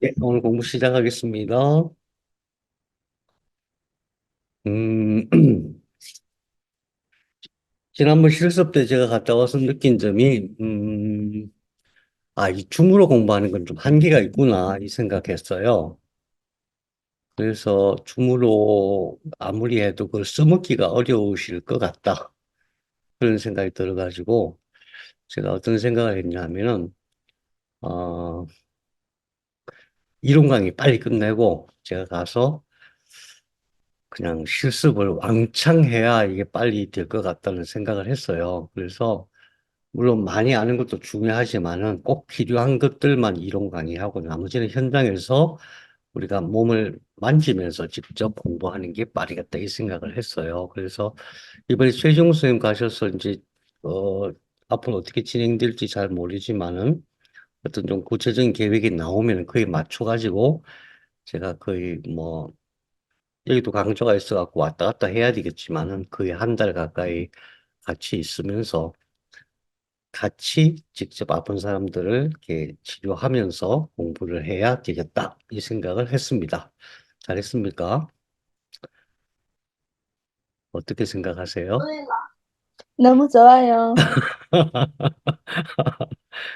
네, 오늘 공부 시작하겠습니다. 음, 지난번 실습 때 제가 갔다 와서 느낀 점이, 이 줌으로 공부하는 건 좀 한계가 있구나, 이 생각했어요. 그래서 줌으로 아무리 해도 그걸 써먹기가 어려우실 것 같다. 그런 생각이 들어가지고, 제가 어떤 생각을 했냐면은, 어, 이론 강의 빨리 끝내고, 제가 가서 그냥 실습을 왕창 해야 이게 빨리 될 것 같다는 생각을 했어요. 그래서 물론 많이 아는 것도 중요하지만은 꼭 필요한 것들만 이론 강의하고 나머지는 현장에서 우리가 몸을 만지면서 직접 공부하는 게 빠르겠다 이 생각을 했어요. 그래서 이번에 최종 선생님 가셔서 이제 어 앞으로 어떻게 진행될지 잘 모르지만은 어떤 좀 구체적인 계획이 나오면 그에 맞춰 가지고 제가 거의 뭐 여기도 강조가 있어갖고 왔다 갔다 해야 되겠지만은 거의 한 달 가까이 같이 있으면서 같이 직접 아픈 사람들을 이렇게 치료하면서 공부를 해야 되겠다 이 생각을 했습니다. 잘했습니까? 어떻게 생각하세요? 너무 좋아요.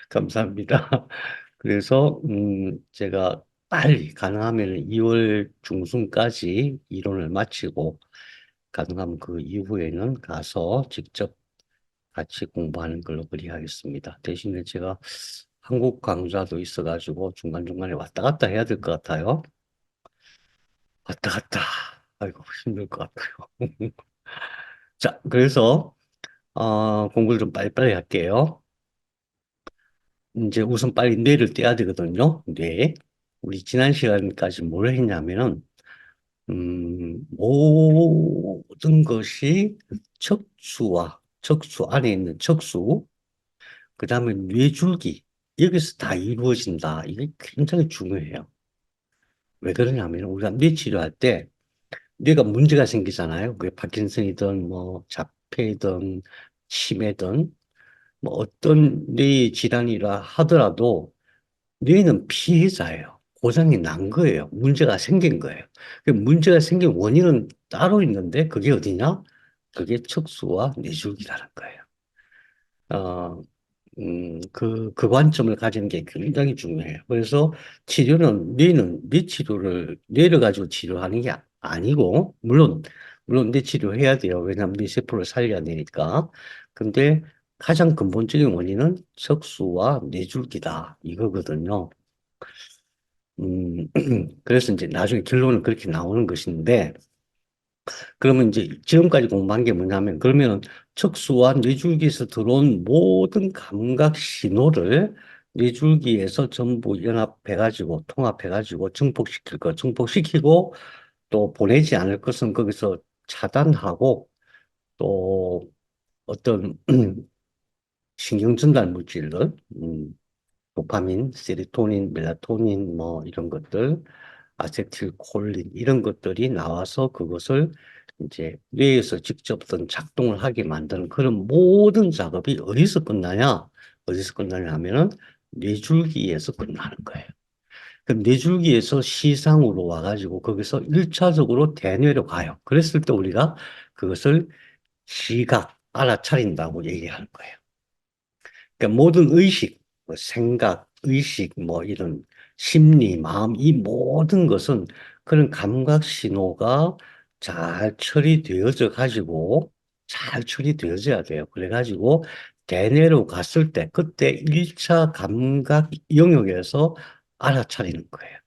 감사합니다. 그래서 제가 빨리 가능하면 2월 중순까지 이론을 마치고 가능하면 그 이후에는 가서 직접 같이 공부하는 걸로 그리하겠습니다. 대신에 제가 한국 강좌도 있어가지고 중간중간에 왔다 갔다 해야 될 것 같아요. 왔다 갔다. 아이고, 힘들 것 같아요. 자, 그래서, 공부를 좀 빨리빨리 할게요. 이제 우선 빨리 뇌를 떼야 되거든요. 뇌. 우리 지난 시간까지 뭘 했냐면은, 모든 것이 척수 안에 있는 척수, 그 다음에 뇌줄기, 여기서 다 이루어진다. 이게 굉장히 중요해요. 왜 그러냐면, 우리가 뇌 치료할 때, 뇌가 문제가 생기잖아요. 그게 파킨슨이든, 뭐, 자폐든, 치매든, 뭐, 어떤 뇌 질환이라 하더라도, 뇌는 피해자예요. 고장이 난 거예요. 문제가 생긴 거예요. 그 문제가 생긴 원인은 따로 있는데, 그게 어디냐? 그게 척수와 뇌줄기라는 거예요. 어, 그 관점을 가지는 게 굉장히 중요해요. 그래서 뇌 치료를, 뇌를 가지고 치료하는 게 아니고, 물론 뇌 치료해야 돼요. 왜냐하면 뇌 세포를 살려야 되니까. 근데 가장 근본적인 원인은 척수와 뇌줄기다. 이거거든요. 음, 그래서 이제 나중에 결론은 그렇게 나오는 것인데, 그러면 이제 지금까지 공부한 게 뭐냐면, 그러면 척수와 뇌줄기에서 들어온 모든 감각 신호를 뇌줄기에서 전부 연합해가지고, 통합해가지고 증폭시킬 거, 증폭시키고 또 보내지 않을 것은 거기서 차단하고 또 어떤 신경전달 물질들, 도파민, 세로토닌, 멜라토닌 뭐 이런 것들, 아세틸콜린 이런 것들이 나와서 그것을 이제 뇌에서 직접 어떤 작동을 하게 만드는 그런 모든 작업이 어디서 끝나냐? 어디서 끝나냐 하면은 뇌줄기에서 끝나는 거예요. 그럼 뇌줄기에서 시상으로 와가지고 거기서 1차적으로 대뇌로 가요. 그랬을 때 우리가 그것을 시각, 알아차린다고 얘기하는 거예요. 그러니까 모든 의식, 뭐 생각, 의식, 뭐 이런 심리, 마음, 이 모든 것은 그런 감각 신호가 잘 처리되어져 가지고 잘 처리되어져야 돼요. 그래가지고 대뇌로 갔을 때 그때 1차 감각 영역에서 알아차리는 거예요.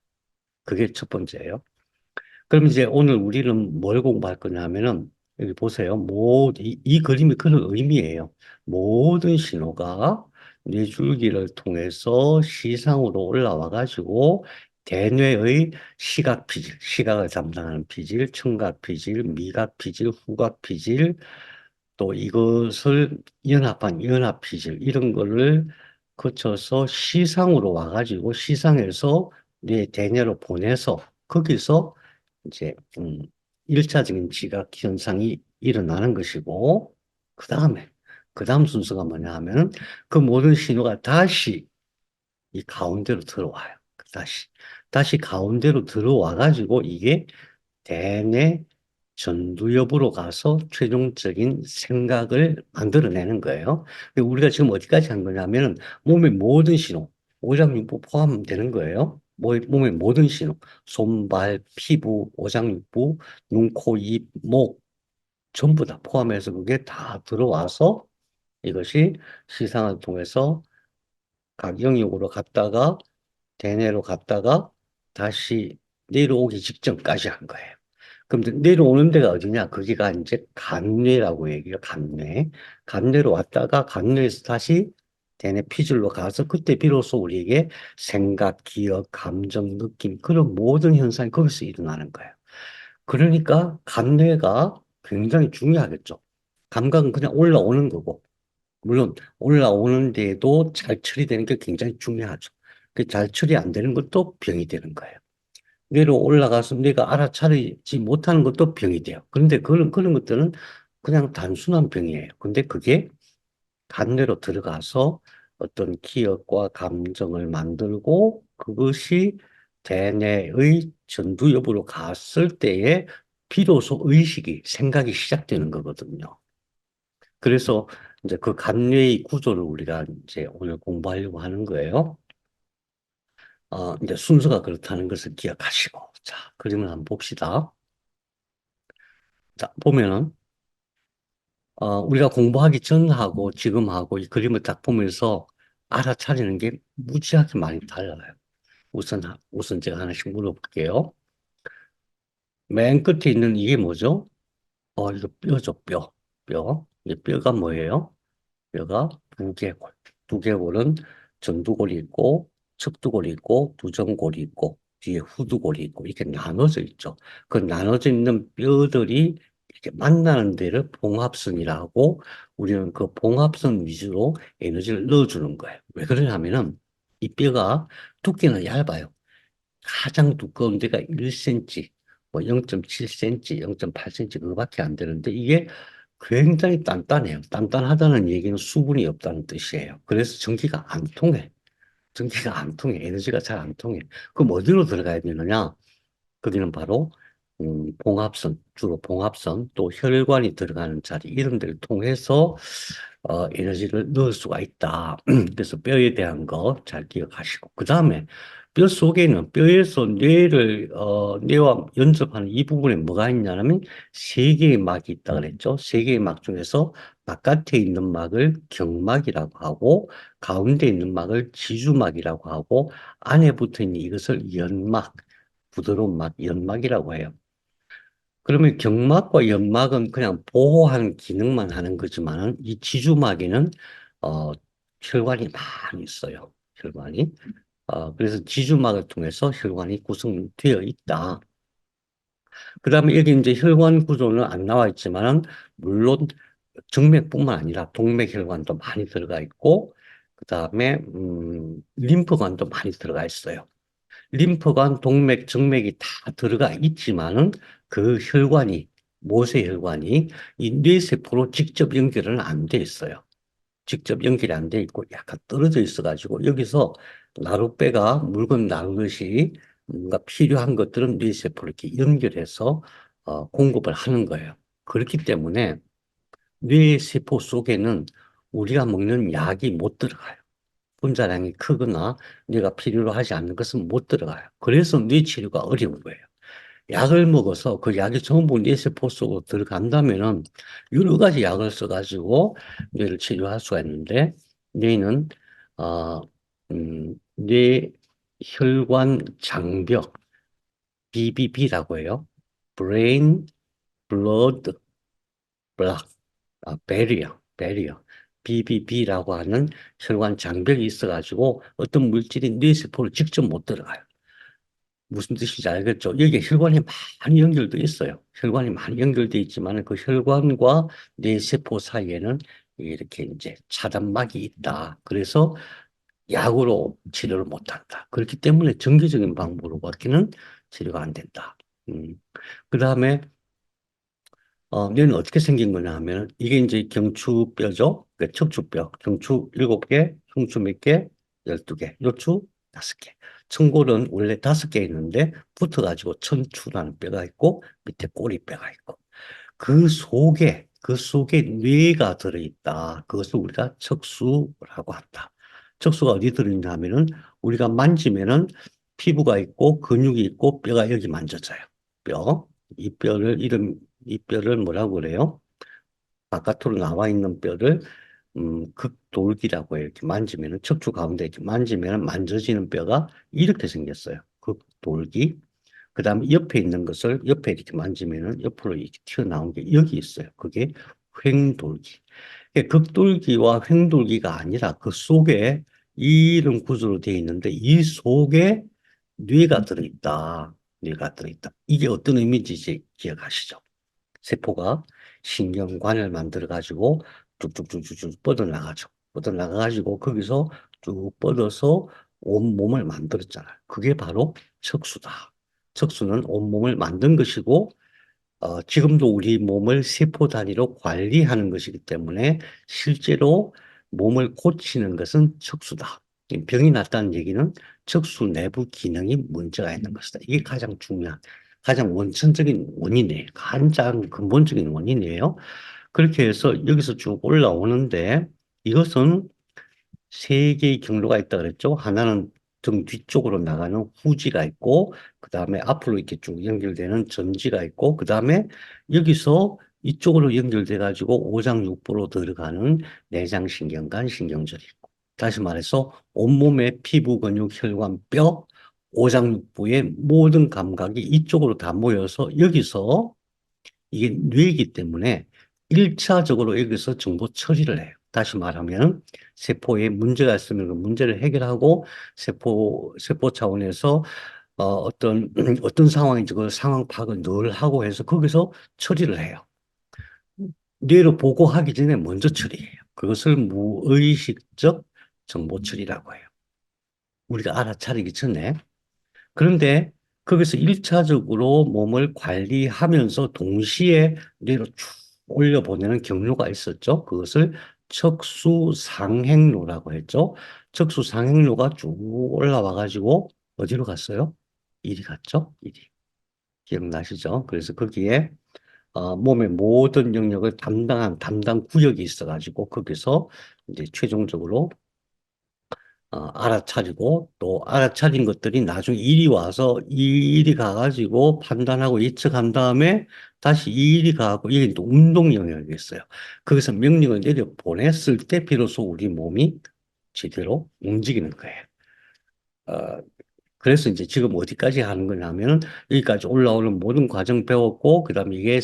그게 첫 번째예요. 그럼 이제 오늘 우리는 뭘 공부할 거냐면은 여기 보세요. 이 그림이 그런 의미예요. 모든 신호가 뇌줄기를 통해서 시상으로 올라와 가지고 대뇌의 시각 피질, 시각을 담당하는 피질, 청각 피질, 미각 피질, 후각 피질, 또 이것을 연합한 연합 피질 이런 거를 거쳐서 시상으로 와가지고 시상에서 뇌 대뇌로 보내서 거기서 이제 1차적인 지각 현상이 일어나는 것이고 그 다음 순서가 뭐냐 하면은 그 모든 신호가 다시 이 가운데로 들어와요. 다시. 다시 가운데로 들어와가지고 이게 대뇌 전두엽으로 가서 최종적인 생각을 만들어내는 거예요. 근데 우리가 지금 어디까지 한 거냐면은 몸의 모든 신호, 오장육부 포함되는 거예요. 몸의 모든 신호, 손발, 피부, 오장육부, 눈, 코, 입, 목, 전부 다 포함해서 그게 다 들어와서 이것이 시상을 통해서 각영역으로 갔다가 대내로 갔다가 다시 내려오기 직전까지 한 거예요. 그럼 이제 내려오는 데가 어디냐? 거기가 이제 간뇌라고 얘기해요. 간뇌. 간뇌로 왔다가 간뇌에서 다시 대뇌 피질로 가서 그때 비로소 우리에게 생각, 기억, 감정, 느낌 그런 모든 현상이 거기서 일어나는 거예요. 그러니까 간뇌가 굉장히 중요하겠죠. 감각은 그냥 올라오는 거고 물론 올라오는데도 잘 처리되는 게 굉장히 중요하죠. 그 잘 처리 안 되는 것도 병이 되는 거예요. 내려 올라가서 내가 알아차리지 못하는 것도 병이 돼요. 그런데 그런 것들은 그냥 단순한 병이에요. 근데 그게 간뇌로 들어가서 어떤 기억과 감정을 만들고 그것이 대뇌의 전두엽으로 갔을 때에 비로소 의식이, 생각이 시작되는 거거든요. 그래서 이제 그 간뇌의 구조를 우리가 이제 오늘 공부하려고 하는 거예요. 이제 순서가 그렇다는 것을 기억하시고. 자, 그림을 한번 봅시다. 자, 보면은, 우리가 공부하기 전하고 지금하고 이 그림을 딱 보면서 알아차리는 게 무지하게 많이 달라요. 우선 제가 하나씩 물어볼게요. 맨 끝에 있는 이게 뭐죠? 이거 뼈죠, 뼈. 뼈. 이 뼈가 뭐예요? 뼈가 두개골. 두개골은 전두골이 있고, 측두골이 있고, 두정골이 있고, 뒤에 후두골이 있고, 이렇게 나눠져 있죠. 그 나눠져 있는 뼈들이 이렇게 만나는 데를 봉합선이라고 우리는 그 봉합선 위주로 에너지를 넣어주는 거예요. 왜 그러냐면은 이 뼈가 두께는 얇아요. 가장 두꺼운 데가 1cm, 뭐 0.7cm, 0.8cm 그거밖에 안 되는데 이게 굉장히 단단해요. 단단하다는 얘기는 수분이 없다는 뜻이에요. 그래서 전기가 안 통해. 전기가 안 통해. 에너지가 잘 안 통해. 그럼 어디로 들어가야 되느냐? 거기는 바로 봉합선, 주로 봉합선, 또 혈관이 들어가는 자리 이런 데를 통해서 에너지를 넣을 수가 있다. 그래서 뼈에 대한 거 잘 기억하시고 그 다음에 뼈 속에는 뼈에서 뇌와 연접하는 이 부분에 뭐가 있냐면 세 개의 막이 있다 그랬죠. 세 개의 막 중에서 바깥에 있는 막을 경막이라고 하고 가운데 있는 막을 지주막이라고 하고 안에 붙어 있는 이것을 연막 부드러운 막, 연막이라고 해요. 그러면 경막과 연막은 그냥 보호하는 기능만 하는 거지만 이 지주막에는 어, 혈관이 많이 있어요. 혈관이. 그래서 지주막을 통해서 혈관이 구성되어 있다. 그 다음에 여기 이제 혈관 구조는 안 나와 있지만은 물론 정맥뿐만 아니라 동맥혈관도 많이 들어가 있고 그 다음에 림프관도 많이 들어가 있어요. 림프관, 동맥, 정맥이 다 들어가 있지만은 그 혈관이, 모세혈관이 이 뇌세포로 직접 연결은 안 돼 있어요. 직접 연결이 안 돼 있고 약간 떨어져 있어가지고 여기서 나룻배가 물건 나르듯이 뭔가 필요한 것들은 뇌세포를 이렇게 연결해서 공급을 하는 거예요. 그렇기 때문에 뇌세포 속에는 우리가 먹는 약이 못 들어가요. 분자량이 크거나 뇌가 필요로 하지 않는 것은 못 들어가요. 그래서 뇌 치료가 어려운 거예요. 약을 먹어서 그 약이 전부 뇌세포 속으로 들어간다면은 여러 가지 약을 써가지고 뇌를 치료할 수가 있는데 뇌는 뇌 혈관 장벽 BBB라고 해요. Brain Blood Block barrier. BBB라고 하는 혈관 장벽이 있어가지고 어떤 물질이 뇌세포를 직접 못 들어가요. 무슨 뜻인지 알겠죠? 여기에 혈관이 많이 연결돼 있어요. 혈관이 많이 연결돼 있지만 그 혈관과 뇌세포 사이에는 이렇게 이제 차단막이 있다. 그래서 약으로 치료를 못 한다. 그렇기 때문에 정기적인 방법으로 밖에는 치료가 안 된다. 그 다음에 뇌는 어떻게 생긴 거냐 하면 이게 이제 경추뼈죠. 척추뼈. 경추 7개, 흉추 몇 개? 12개. 요추 5개. 청골은 원래 5개 있는데 붙어가지고 천추라는 뼈가 있고 밑에 꼬리뼈가 있고 그 속에 뇌가 들어있다. 그것을 우리가 척수라고 한다. 척수가 어디 들어있냐 하면은 우리가 만지면은 피부가 있고 근육이 있고 뼈가 여기 만져져요. 뼈. 이 뼈를 뭐라고 그래요? 바깥으로 나와 있는 뼈를 극돌기라고 해요. 이렇게 만지면은 척추 가운데 이렇게 만지면은 만져지는 뼈가 이렇게 생겼어요. 극돌기. 그다음에 옆에 있는 것을 옆에 이렇게 만지면은 옆으로 이렇게 튀어나온 게 여기 있어요. 그게 횡돌기. 극돌기와 횡돌기가 아니라 그 속에 이런 구조로 되어 있는데 이 속에 뇌가 들어있다. 뇌가 들어있다. 이게 어떤 의미인지 기억하시죠? 세포가 신경관을 만들어 가지고 쭉쭉쭉쭉쭉 뻗어나가죠. 뻗어나가가지고 거기서 쭉 뻗어서 온몸을 만들었잖아요. 그게 바로 척수다. 척수는 온몸을 만든 것이고 지금도 우리 몸을 세포 단위로 관리하는 것이기 때문에 실제로 몸을 고치는 것은 척수다. 병이 났다는 얘기는 척수 내부 기능이 문제가 있는 것이다. 이게 가장 중요한, 가장 원천적인 원인이에요. 가장 근본적인 원인이에요. 그렇게 해서 여기서 쭉 올라오는데 이것은 세 개의 경로가 있다 그랬죠. 하나는 등 뒤쪽으로 나가는 후지가 있고, 그 다음에 앞으로 이렇게 쭉 연결되는 전지가 있고, 그 다음에 여기서 이쪽으로 연결돼 가지고 오장육부로 들어가는 내장신경관 신경절이 있고, 다시 말해서 온몸의 피부, 근육, 혈관, 뼈, 오장육부의 모든 감각이 이쪽으로 다 모여서 여기서 이게 뇌이기 때문에 1차적으로 여기서 정보 처리를 해요. 다시 말하면 세포에 문제가 있으면 그 문제를 해결하고 세포 차원에서 어떤 상황인지 그 상황 파악을 늘 하고 해서 거기서 처리를 해요. 뇌로 보고하기 전에 먼저 처리해요. 그것을 무의식적 정보 처리라고 해요. 우리가 알아차리기 전에. 그런데 거기서 1차적으로 몸을 관리하면서 동시에 뇌로 쭉 올려보내는 경로가 있었죠. 그것을 척수상행로라고 했죠. 척수상행로가 쭉 올라와가지고 어디로 갔어요? 이리 갔죠? 이리. 기억나시죠? 그래서 거기에 몸의 모든 영역을 담당한 담당 구역이 있어가지고 거기서 이제 최종적으로 알아차리고 또 알아차린 것들이 나중에 일이 와서 이 일이 가가지고 판단하고 예측한 다음에 다시 이 일이 가고 이게 또 운동 영역이 있어요. 거기서 명령을 내려 보냈을 때 비로소 우리 몸이 제대로 움직이는 거예요. 어, 그래서 이제 지금 어디까지 하는 거냐면 여기까지 올라오는 모든 과정 배웠고 그다음에 이게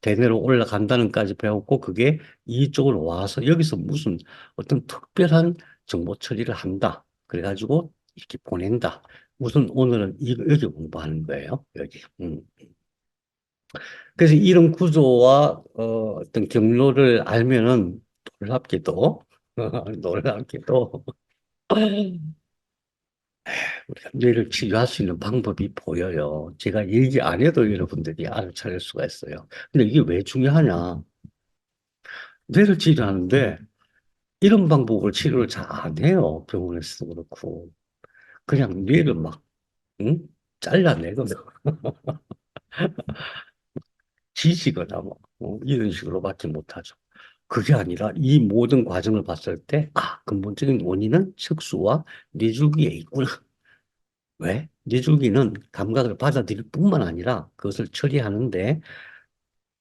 대뇌로 올라간다는까지 배웠고 그게 이쪽으로 와서 여기서 무슨 어떤 특별한 정보 처리를 한다. 그래가지고 이렇게 보낸다. 우선 오늘은 여기 공부하는 거예요. 여기. 그래서 이런 구조와 어떤 경로를 알면은 놀랍게도 놀랍게도 우리가 뇌를 치료할 수 있는 방법이 보여요. 제가 얘기 안 해도 여러분들이 알아차릴 수가 있어요. 근데 이게 왜 중요하냐? 뇌를 치료하는데 이런 방법으로 치료를 잘 안 해요. 병원에서도 그렇고. 그냥 뇌를 막, 응? 잘라내거나, 지지거나 뭐, 이런 식으로밖에 못하죠. 그게 아니라 이 모든 과정을 봤을 때, 근본적인 원인은 척수와 뇌줄기에 있구나. 왜? 뇌줄기는 감각을 받아들일 뿐만 아니라 그것을 처리하는데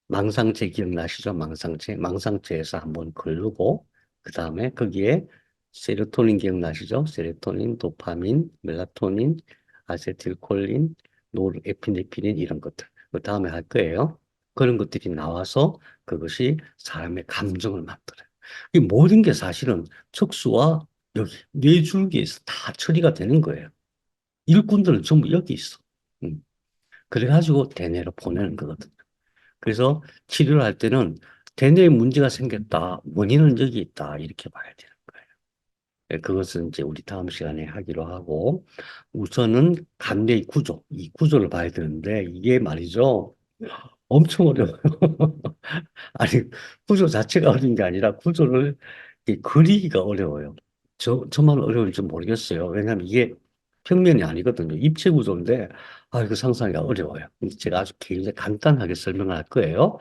망상체 기억나시죠? 망상체. 망상체에서 한번 걸르고, 그 다음에 거기에 세로토닌 기억나시죠? 세로토닌, 도파민, 멜라토닌, 아세틸콜린, 노르에피네프린 이런 것들. 그 다음에 할 거예요. 그런 것들이 나와서 그것이 사람의 감정을 만들어요. 이 모든 게 사실은 척수와 여기 뇌줄기에서 다 처리가 되는 거예요. 일꾼들은 전부 여기 있어. 음. 그래가지고 대뇌로 보내는 거거든. 그래서 치료를 할 때는 대뇌에 문제가 생겼다. 원인은 여기 있다. 이렇게 봐야 되는 거예요. 그것은 이제 우리 다음 시간에 하기로 하고 우선은 간뇌의 구조, 이 구조를 봐야 되는데 이게 말이죠. 엄청 어려워요. 아니, 구조 자체가 어려운 게 아니라 구조를 그리기가 어려워요. 저만 어려울지 모르겠어요. 왜냐하면 이게 평면이 아니거든요. 입체 구조인데, 이거 상상하기가 어려워요. 근데 제가 아주 굉장히 간단하게 설명을 할 거예요.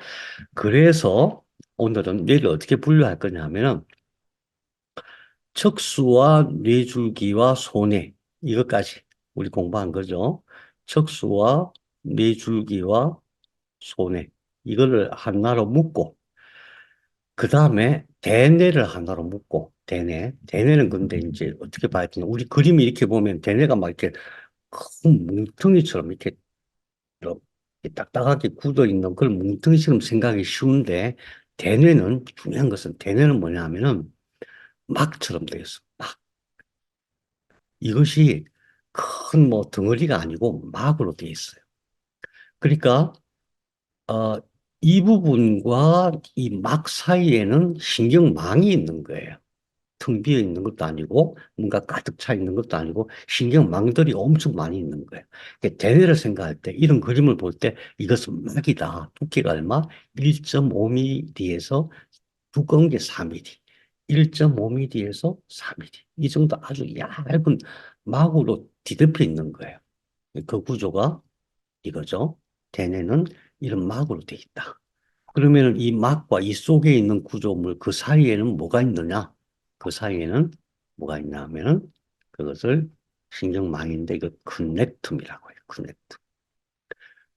그래서 오늘은 뇌를 어떻게 분류할 거냐면은, 척수와 뇌줄기와 소뇌, 이것까지 우리 공부한 거죠. 척수와 뇌줄기와 소뇌, 이거를 하나로 묶고, 그 다음에 대뇌를 하나로 묶고, 대뇌는 근데 이제 어떻게 봐야 되나? 우리 그림 이렇게 보면 대뇌가 막 이렇게 큰 뭉텅이처럼 이렇게 딱딱하게 굳어 있는 그런 뭉텅이처럼 생각하기 쉬운데, 중요한 것은 대뇌는 뭐냐면은 막처럼 되어 있어. 막. 이것이 큰 뭐 덩어리가 아니고 막으로 되어 있어요. 그러니까, 어, 이 부분과 이 막 사이에는 신경망이 있는 거예요. 텅 비어 있는 것도 아니고 뭔가 가득 차 있는 것도 아니고 신경망들이 엄청 많이 있는 거예요. 그러니까 대뇌를 생각할 때 이런 그림을 볼 때 이것은 막이다. 두께가 얼마? 1.5mm에서 두꺼운 게 4mm. 1.5mm에서 4mm. 이 정도 아주 얇은 막으로 뒤덮여 있는 거예요. 그 구조가 이거죠. 대뇌는 이런 막으로 돼 있다. 그러면 이 막과 이 속에 있는 구조물 그 사이에는 뭐가 있느냐? 그 사이에는 뭐가 있냐 하면은 그것을 신경망인데 이거 커넥텀이라고 해요. 커넥텀.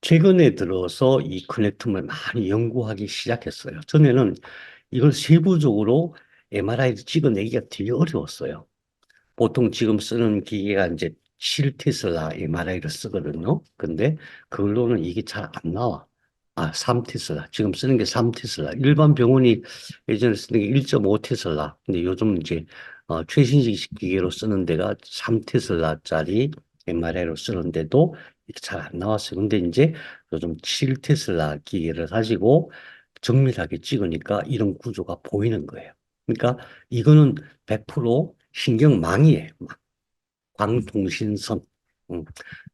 최근에 들어서 이 커넥텀을 많이 연구하기 시작했어요. 전에는 이걸 세부적으로 MRI를 찍어내기가 되게 어려웠어요. 보통 지금 쓰는 기계가 이제 7테슬라 MRI를 쓰거든요. 근데 그걸로는 이게 잘 안 나와. 3테슬라. 지금 쓰는 게 3테슬라. 일반 병원이 예전에 쓰는 게 1.5테슬라. 근데 요즘 이제 최신식 기계로 쓰는 데가 3테슬라짜리 MRI로 쓰는데도 이게 잘 안 나왔어요. 근데 이제 요즘 7테슬라 기계를 가지고 정밀하게 찍으니까 이런 구조가 보이는 거예요. 그러니까 이거는 100% 신경망이에요. 광통신선. 음.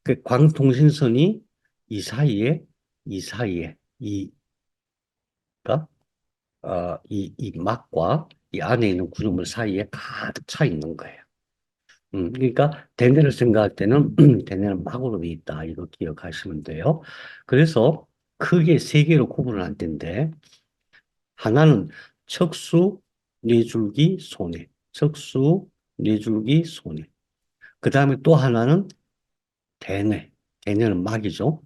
그 광통신선이 이 사이에, 이 사이에, 그러니까, 이 막과 이 안에 있는 구조물 사이에 가득 차 있는 거예요. 그러니까 대뇌를 생각할 때는 대뇌는 막으로 돼 있다. 이거 기억하시면 돼요. 그래서 크게 세 개로 구분을 할 텐데, 하나는 척수, 뇌줄기, 소뇌. 척수, 뇌줄기, 소뇌. 그 다음에 또 하나는 대뇌. 대뇌는 막이죠.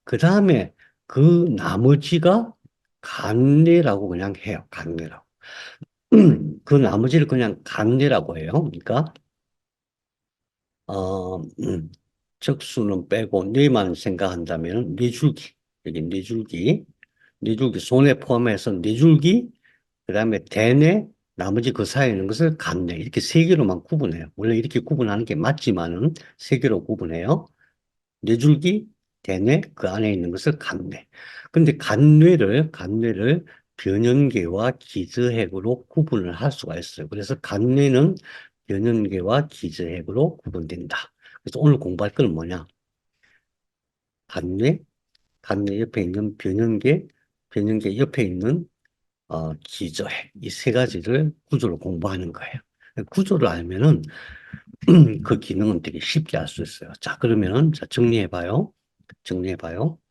그 다음에 그 나머지가 간뇌라고 그냥 해요. 간뇌라고. 그 나머지를 그냥 간뇌라고 해요. 그러니까, 어, 척수는 빼고 뇌만 생각한다면 뇌줄기. 여기 뇌줄기, 손에 포함해서 뇌줄기, 그 다음에 대뇌, 나머지 그 사이에 있는 것을 간뇌. 이렇게 세 개로만 구분해요. 원래 이렇게 구분하는 게 맞지만은 세 개로 구분해요. 뇌줄기, 대뇌, 그 안에 있는 것을 간뇌. 근데 간뇌를 변연계와 기저핵으로 구분을 할 수가 있어요. 그래서 간뇌는 변연계와 기저핵으로 구분된다. 그래서 오늘 공부할 건 뭐냐? 간뇌, 간뇌 옆에 있는 변연계, 변연계 옆에 있는 기저핵. 이 세 가지를 구조를 공부하는 거예요. 구조를 알면은 그 기능은 되게 쉽게 알 수 있어요. 자, 그러면은 자, 정리해봐요.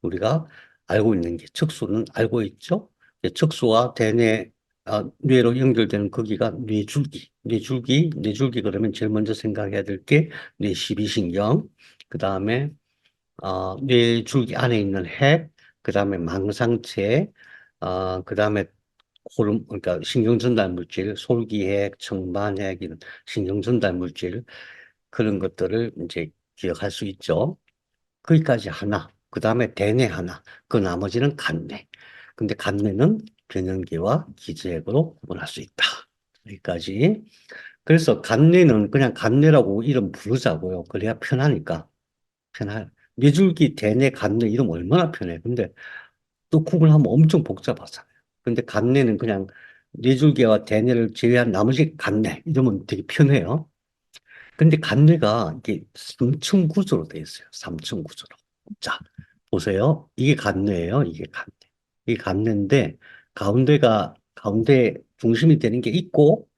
우리가 알고 있는 게 척수는 알고 있죠? 척수와 대뇌, 뇌로 연결되는 거기가 뇌줄기 그러면 제일 먼저 생각해야 될 게 뇌12신경, 그 다음에 뇌줄기 안에 있는 핵, 그 다음에 망상체, 그 다음에 그러니까 신경전달 물질, 솔기핵, 청반핵, 이런 신경전달 물질, 그런 것들을 이제 기억할 수 있죠. 거기까지 하나, 그 다음에 대뇌 하나, 그 나머지는 간뇌. 근데 간뇌는 변연계와 기저핵으로 구분할 수 있다. 여기까지. 그래서 간뇌는 그냥 간뇌라고 이름 부르자고요. 그래야 편하니까. 뇌줄기, 대뇌, 간뇌 이름 얼마나 편해. 근데 또 구분하면 엄청 복잡하잖아요. 근데 간뇌는 그냥 뇌줄기와 대뇌를 제외한 나머지 간뇌 이러면 되게 편해요. 근데 간뇌가 이게 3층 구조로 되어 있어요. 3층 구조로. 자, 보세요. 이게 간뇌예요. 이게 간뇌. 이게 간뇌인데 가운데 중심이 되는 게 있고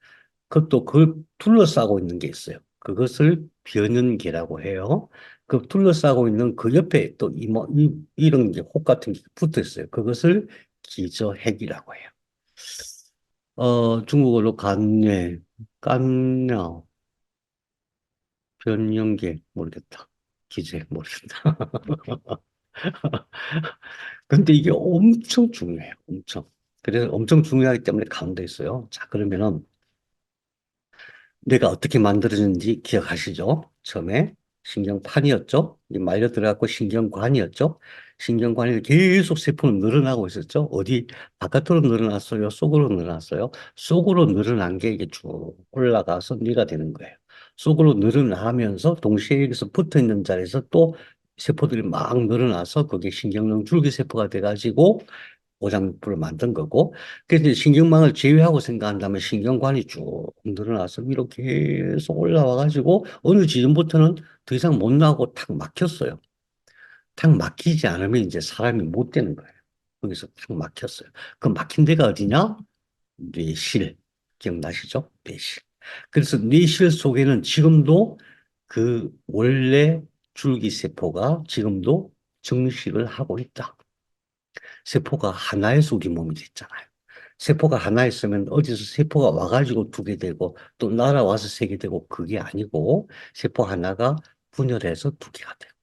그것도 그걸 둘러싸고 있는 게 있어요. 그것을 변연계라고 해요. 그 둘러싸고 있는 그 옆에 또 이런 게 혹 같은 게 붙어 있어요. 그것을 기저핵이라고 해요. 중국어로 간뇌, 깐녀, 변연계 모르겠다. 기저핵 모르겠다. 근데 이게 엄청 중요해요. 엄청. 그래서 엄청 중요하기 때문에 가운데 있어요. 자, 그러면은 뇌가 어떻게 만들어졌는지 기억하시죠? 처음에 신경판이었죠? 이 말려 들어갔고 신경관이었죠? 신경관이 계속 세포는 늘어나고 있었죠? 어디 바깥으로 늘어났어요? 속으로 늘어났어요? 속으로 늘어난 게 이게 쭉 올라가서 뇌가 되는 거예요. 속으로 늘어나면서 동시에 여기서 붙어 있는 자리에서 또 세포들이 막 늘어나서 그게 신경용 줄기세포가 돼가지고 오장육부를 만든 거고, 그래서 이제 신경망을 제외하고 생각한다면 신경관이 쭉 늘어나서 위로 계속 올라와가지고 어느 지점부터는 더 이상 못 나오고 탁 막혔어요. 탁 막히지 않으면 이제 사람이 못 되는 거예요. 거기서 탁 막혔어요. 그 막힌 데가 어디냐? 뇌실. 기억나시죠? 뇌실. 그래서 뇌실 속에는 지금도 그 원래 줄기세포가 지금도 증식을 하고 있다. 세포가 하나에서 우리 몸이 됐잖아요. 세포가 하나 있으면 어디서 세포가 와가지고 두 개 되고 또 날아와서 세 개 되고 그게 아니고 세포 하나가 분열해서 두 개가 되고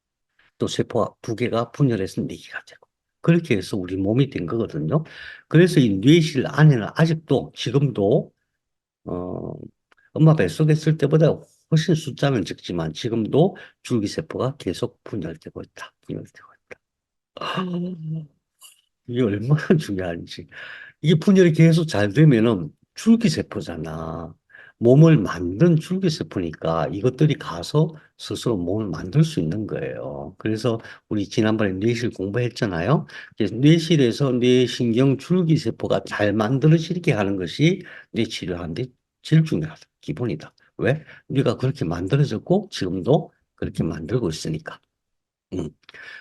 또 세포가 두 개가 분열해서 네 개가 되고 그렇게 해서 우리 몸이 된 거거든요. 그래서 이 뇌실 안에는 아직도 지금도 어, 엄마 뱃속에 있을 때보다 훨씬 숫자는 적지만 지금도 줄기세포가 계속 분열되고 있다. 분열되고 있다. 이게 얼마나 중요한지. 이게 분열이 계속 잘 되면은 줄기세포잖아. 몸을 만든 줄기세포니까 이것들이 가서 스스로 몸을 만들 수 있는 거예요. 그래서 우리 지난번에 뇌실 공부했잖아요. 그래서 뇌실에서 뇌신경 줄기세포가 잘 만들어지게 하는 것이 뇌 치료하는데 제일 중요하다. 기본이다. 왜? 뇌가 그렇게 만들어졌고 지금도 그렇게 만들고 있으니까. 음.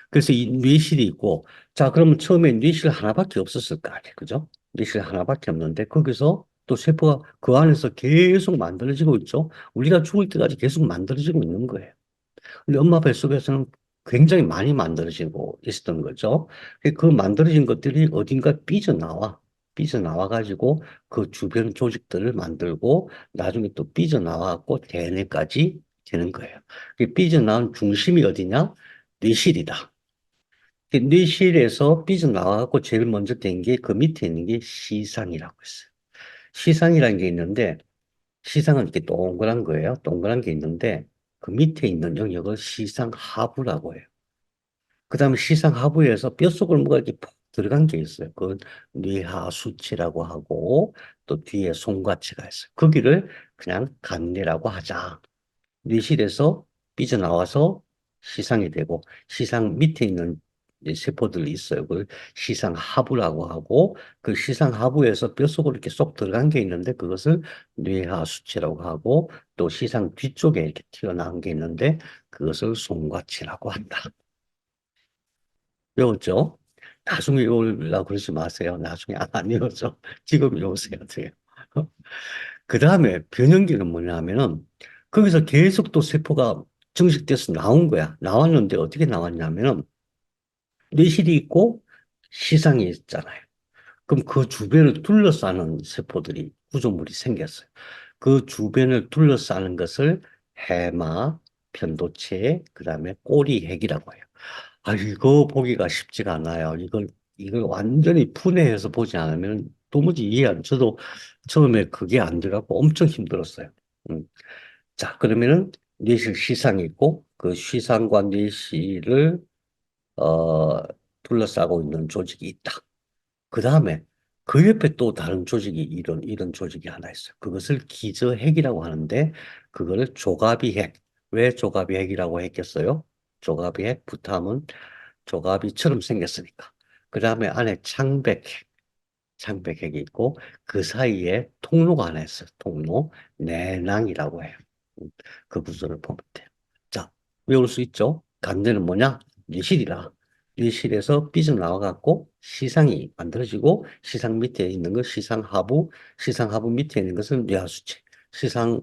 그래서 이 뇌실이 있고, 자, 그러면 처음에 뇌실 하나밖에 없었을 거 아니에요. 그죠? 뇌실 하나밖에 없는데, 거기서 또 세포가 그 안에서 계속 만들어지고 있죠? 우리가 죽을 때까지 계속 만들어지고 있는 거예요. 근데 엄마 뱃속에서는 굉장히 많이 만들어지고 있었던 거죠. 그 만들어진 것들이 어딘가 삐져나와. 삐져나와가지고 그 주변 조직들을 만들고 나중에 또 삐져나와갖고 대뇌까지 되는 거예요. 그 삐져나온 중심이 어디냐? 뇌실이다. 그 뇌실에서 삐져나와갖고 제일 먼저 된 게 그 밑에 있는 게 시상이라고 있어요. 시상이라는 게 있는데 시상은 이렇게 동그란 거예요. 동그란 게 있는데 그 밑에 있는 영역을 시상하부라고 해요. 그 다음에 시상하부에서 뼛속을 뭐가 이렇게 푹 들어간 게 있어요. 그건 뇌하수치라고 하고 또 뒤에 송과치가 있어요. 거기를 그냥 간뇌라고 하자. 뇌실에서 삐져나와서 시상이 되고 시상 밑에 있는 이제 세포들이 있어요. 그 시상 하부라고 하고 그 시상 하부에서 뼛속으로 이렇게 쏙 들어간 게 있는데 그것을 뇌하 수치라고 하고 또 시상 뒤쪽에 이렇게 튀어나온 게 있는데 그것을 송과치라고 한다. 외웠죠? 나중에 외우려고 그러지 마세요. 나중에 안 외워져. 지금 외우세요. 돼요. 그 다음에 변형기는 뭐냐면은 거기서 계속 또 세포가 증식돼서 나온 거야. 나왔는데 어떻게 나왔냐면은 뇌실이 있고 시상이 있잖아요. 그럼 그 주변을 둘러싸는 세포들이 구조물이 생겼어요. 그 주변을 둘러싸는 것을 해마, 편도체, 그 다음에 꼬리핵이라고 해요. 아, 이거 보기가 쉽지가 않아요. 이걸 완전히 분해해서 보지 않으면 도무지 저도 처음에 그게 안 돼갖고 엄청 힘들었어요. 음. 자, 그러면은 뇌실 시상이 있고, 그 시상과 뇌실을, 어, 둘러싸고 있는 조직이 있다. 그 다음에 그 옆에 또 다른 조직이 이런 조직이 하나 있어요. 그것을 기저핵이라고 하는데, 그거를 조가비핵. 왜 조가비핵이라고 했겠어요? 조가비핵, 부타면 조가비처럼 생겼으니까. 그 다음에 안에 창백핵이 있고 그 사이에 통로가 하나 있어요. 통로, 내낭이라고 해요. 음, 그 구조를 보면 돼요. 자, 외울 수 있죠? 간대는 뭐냐? 뇌실이라. 뇌실에서 삐져나와 갖고 시상이 만들어지고 시상 밑에 있는 것 시상하부, 시상하부 밑에 있는 것은 뇌하수체. 시상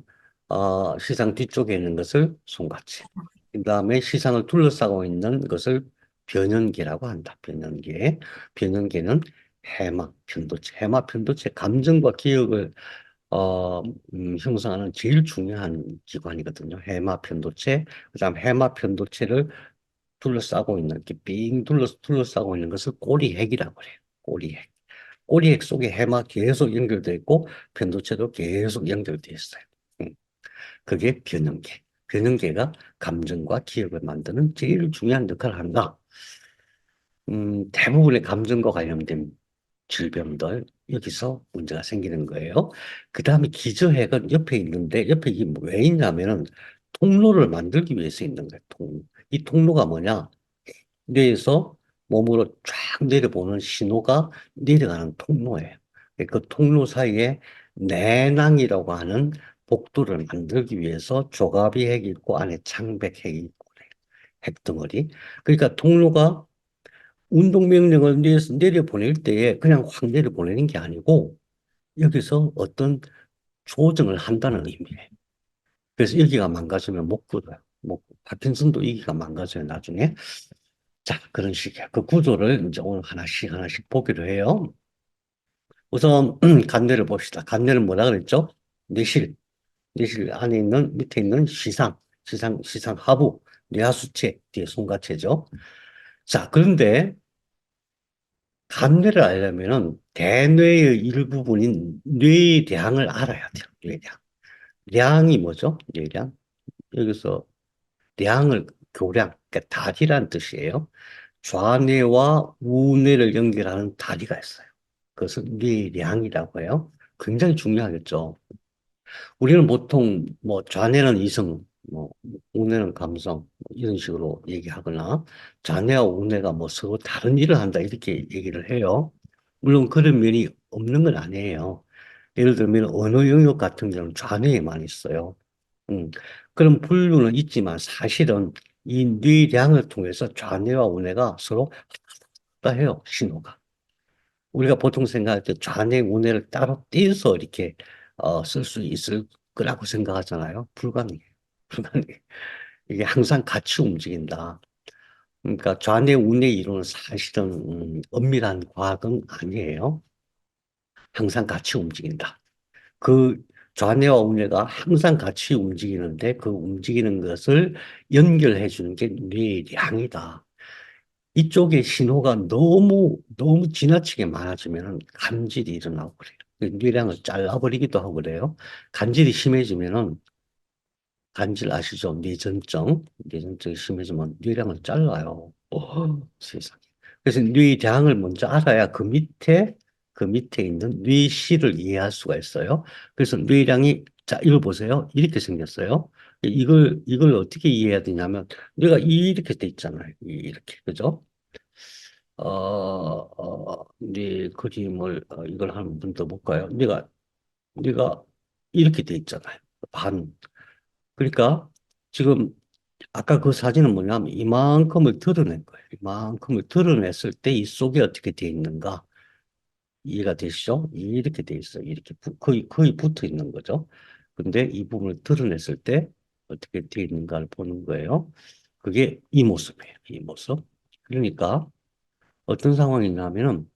시상 뒤쪽에 있는 것을 손같이. 그 다음에 시상을 둘러싸고 있는 것을 변연계라고 한다. 변연계. 변연계는 해막 편도체. 해막 편도체 감정과 기억을 형성하는 제일 중요한 기관이거든요. 해막 편도체. 그다음 해막 편도체를 둘러싸고 있는, 이렇게 삥 둘러싸고 있는 것을 꼬리핵이라고 해요. 꼬리핵. 꼬리핵 속에 해막 계속 연결되어 있고 편도체도 계속 연결되어 있어요. 음. 그게 변형계. 변형계가 감정과 기억을 만드는 제일 중요한 역할을 한다. 대부분의 감정과 관련된 질병들, 여기서 문제가 생기는 거예요. 그 다음에 기저핵은 옆에 있는데, 옆에 이게 왜 있냐면은 통로를 만들기 위해서 있는 거예요. 이 통로가 뭐냐? 뇌에서 몸으로 쫙 내려보는 신호가 내려가는 통로예요. 그 통로 사이에 내낭이라고 하는 복도를 만들기 위해서 조갑이 핵이 있고 안에 창백핵이 있고 그래요. 핵덩어리. 그러니까 통로가 운동 명령을 뇌에서 내려보낼 때에 그냥 확 내려보내는 게 아니고 여기서 어떤 조정을 한다는 의미예요. 그래서 여기가 망가지면 못 굳어요. 뭐 파킨슨도 여기가 망가져요, 나중에. 자, 그런 식이야. 그 구조를 이제 오늘 하나씩 하나씩 보기로 해요. 우선 간뇌를 봅시다. 간뇌는 뭐라 그랬죠? 뇌실. 뇌실 안에 있는 밑에 있는 시상 하부, 뇌하수체, 뒤에 손가체죠. 자, 그런데 간뇌를 알려면은 대뇌의 일부분인 뇌량을 알아야 돼요. 뇌량. 량이 뭐죠? 뇌량. 여기서 량을 교량, 그러니까 다리란 뜻이에요. 좌뇌와 우뇌를 연결하는 다리가 있어요. 그것을 뇌량이라고 해요. 굉장히 중요하겠죠. 우리는 보통 뭐 좌뇌는 이성, 뭐 우뇌는 감성 이런 식으로 얘기하거나 좌뇌와 우뇌가 뭐 서로 다른 일을 한다 이렇게 얘기를 해요. 물론 그런 면이 없는 건 아니에요. 예를 들면 언어 영역 같은 경우는 좌뇌에만 있어요. 음, 그런 분류는 있지만 사실은 이 뇌량을 통해서 좌뇌와 우뇌가 서로 왔다 해요, 신호가. 우리가 보통 생각할 때 좌뇌, 우뇌를 따로 떼서 이렇게 쓸 수 있을 거라고 생각하잖아요. 불가능해요. 불가능해요. 이게 항상 같이 움직인다. 그러니까 좌뇌, 우뇌 이론은 사실은 엄밀한 과학은 아니에요. 항상 같이 움직인다. 그 좌뇌와 우뇌가 항상 같이 움직이는데 그 움직이는 것을 연결해 주는 게 뇌량이다. 이쪽에 신호가 너무 지나치게 많아지면 간질이 일어나고 그래요. 그 뇌량을 잘라버리기도 하고 그래요. 간질이 심해지면은 간질 아시죠? 뇌전증이 심해지면 뇌량을 잘라요. 세상에. 그래서 뇌량을 먼저 알아야 그 밑에 있는 뇌실을 이해할 수가 있어요. 그래서 뇌량이, 자, 이걸 보세요. 이렇게 생겼어요. 이걸 어떻게 이해해야 되냐면, 뇌가 이렇게 돼 있잖아요. 이렇게. 그죠? 뇌 그림을, 이걸 한 번 더 볼까요? 뇌가 이렇게 돼 있잖아요. 반. 그러니까 지금 아까 그 사진은 뭐냐면 이만큼을 드러낸 거예요. 이만큼을 드러냈을 때 이 속에 어떻게 돼 있는가 이해가 되시죠? 이렇게 돼 있어요. 이렇게 거의 붙어 있는 거죠. 근데 이 부분을 드러냈을 때 어떻게 돼 있는가를 보는 거예요. 그게 이 모습이에요. 이 모습. 그러니까 어떤 상황이냐면은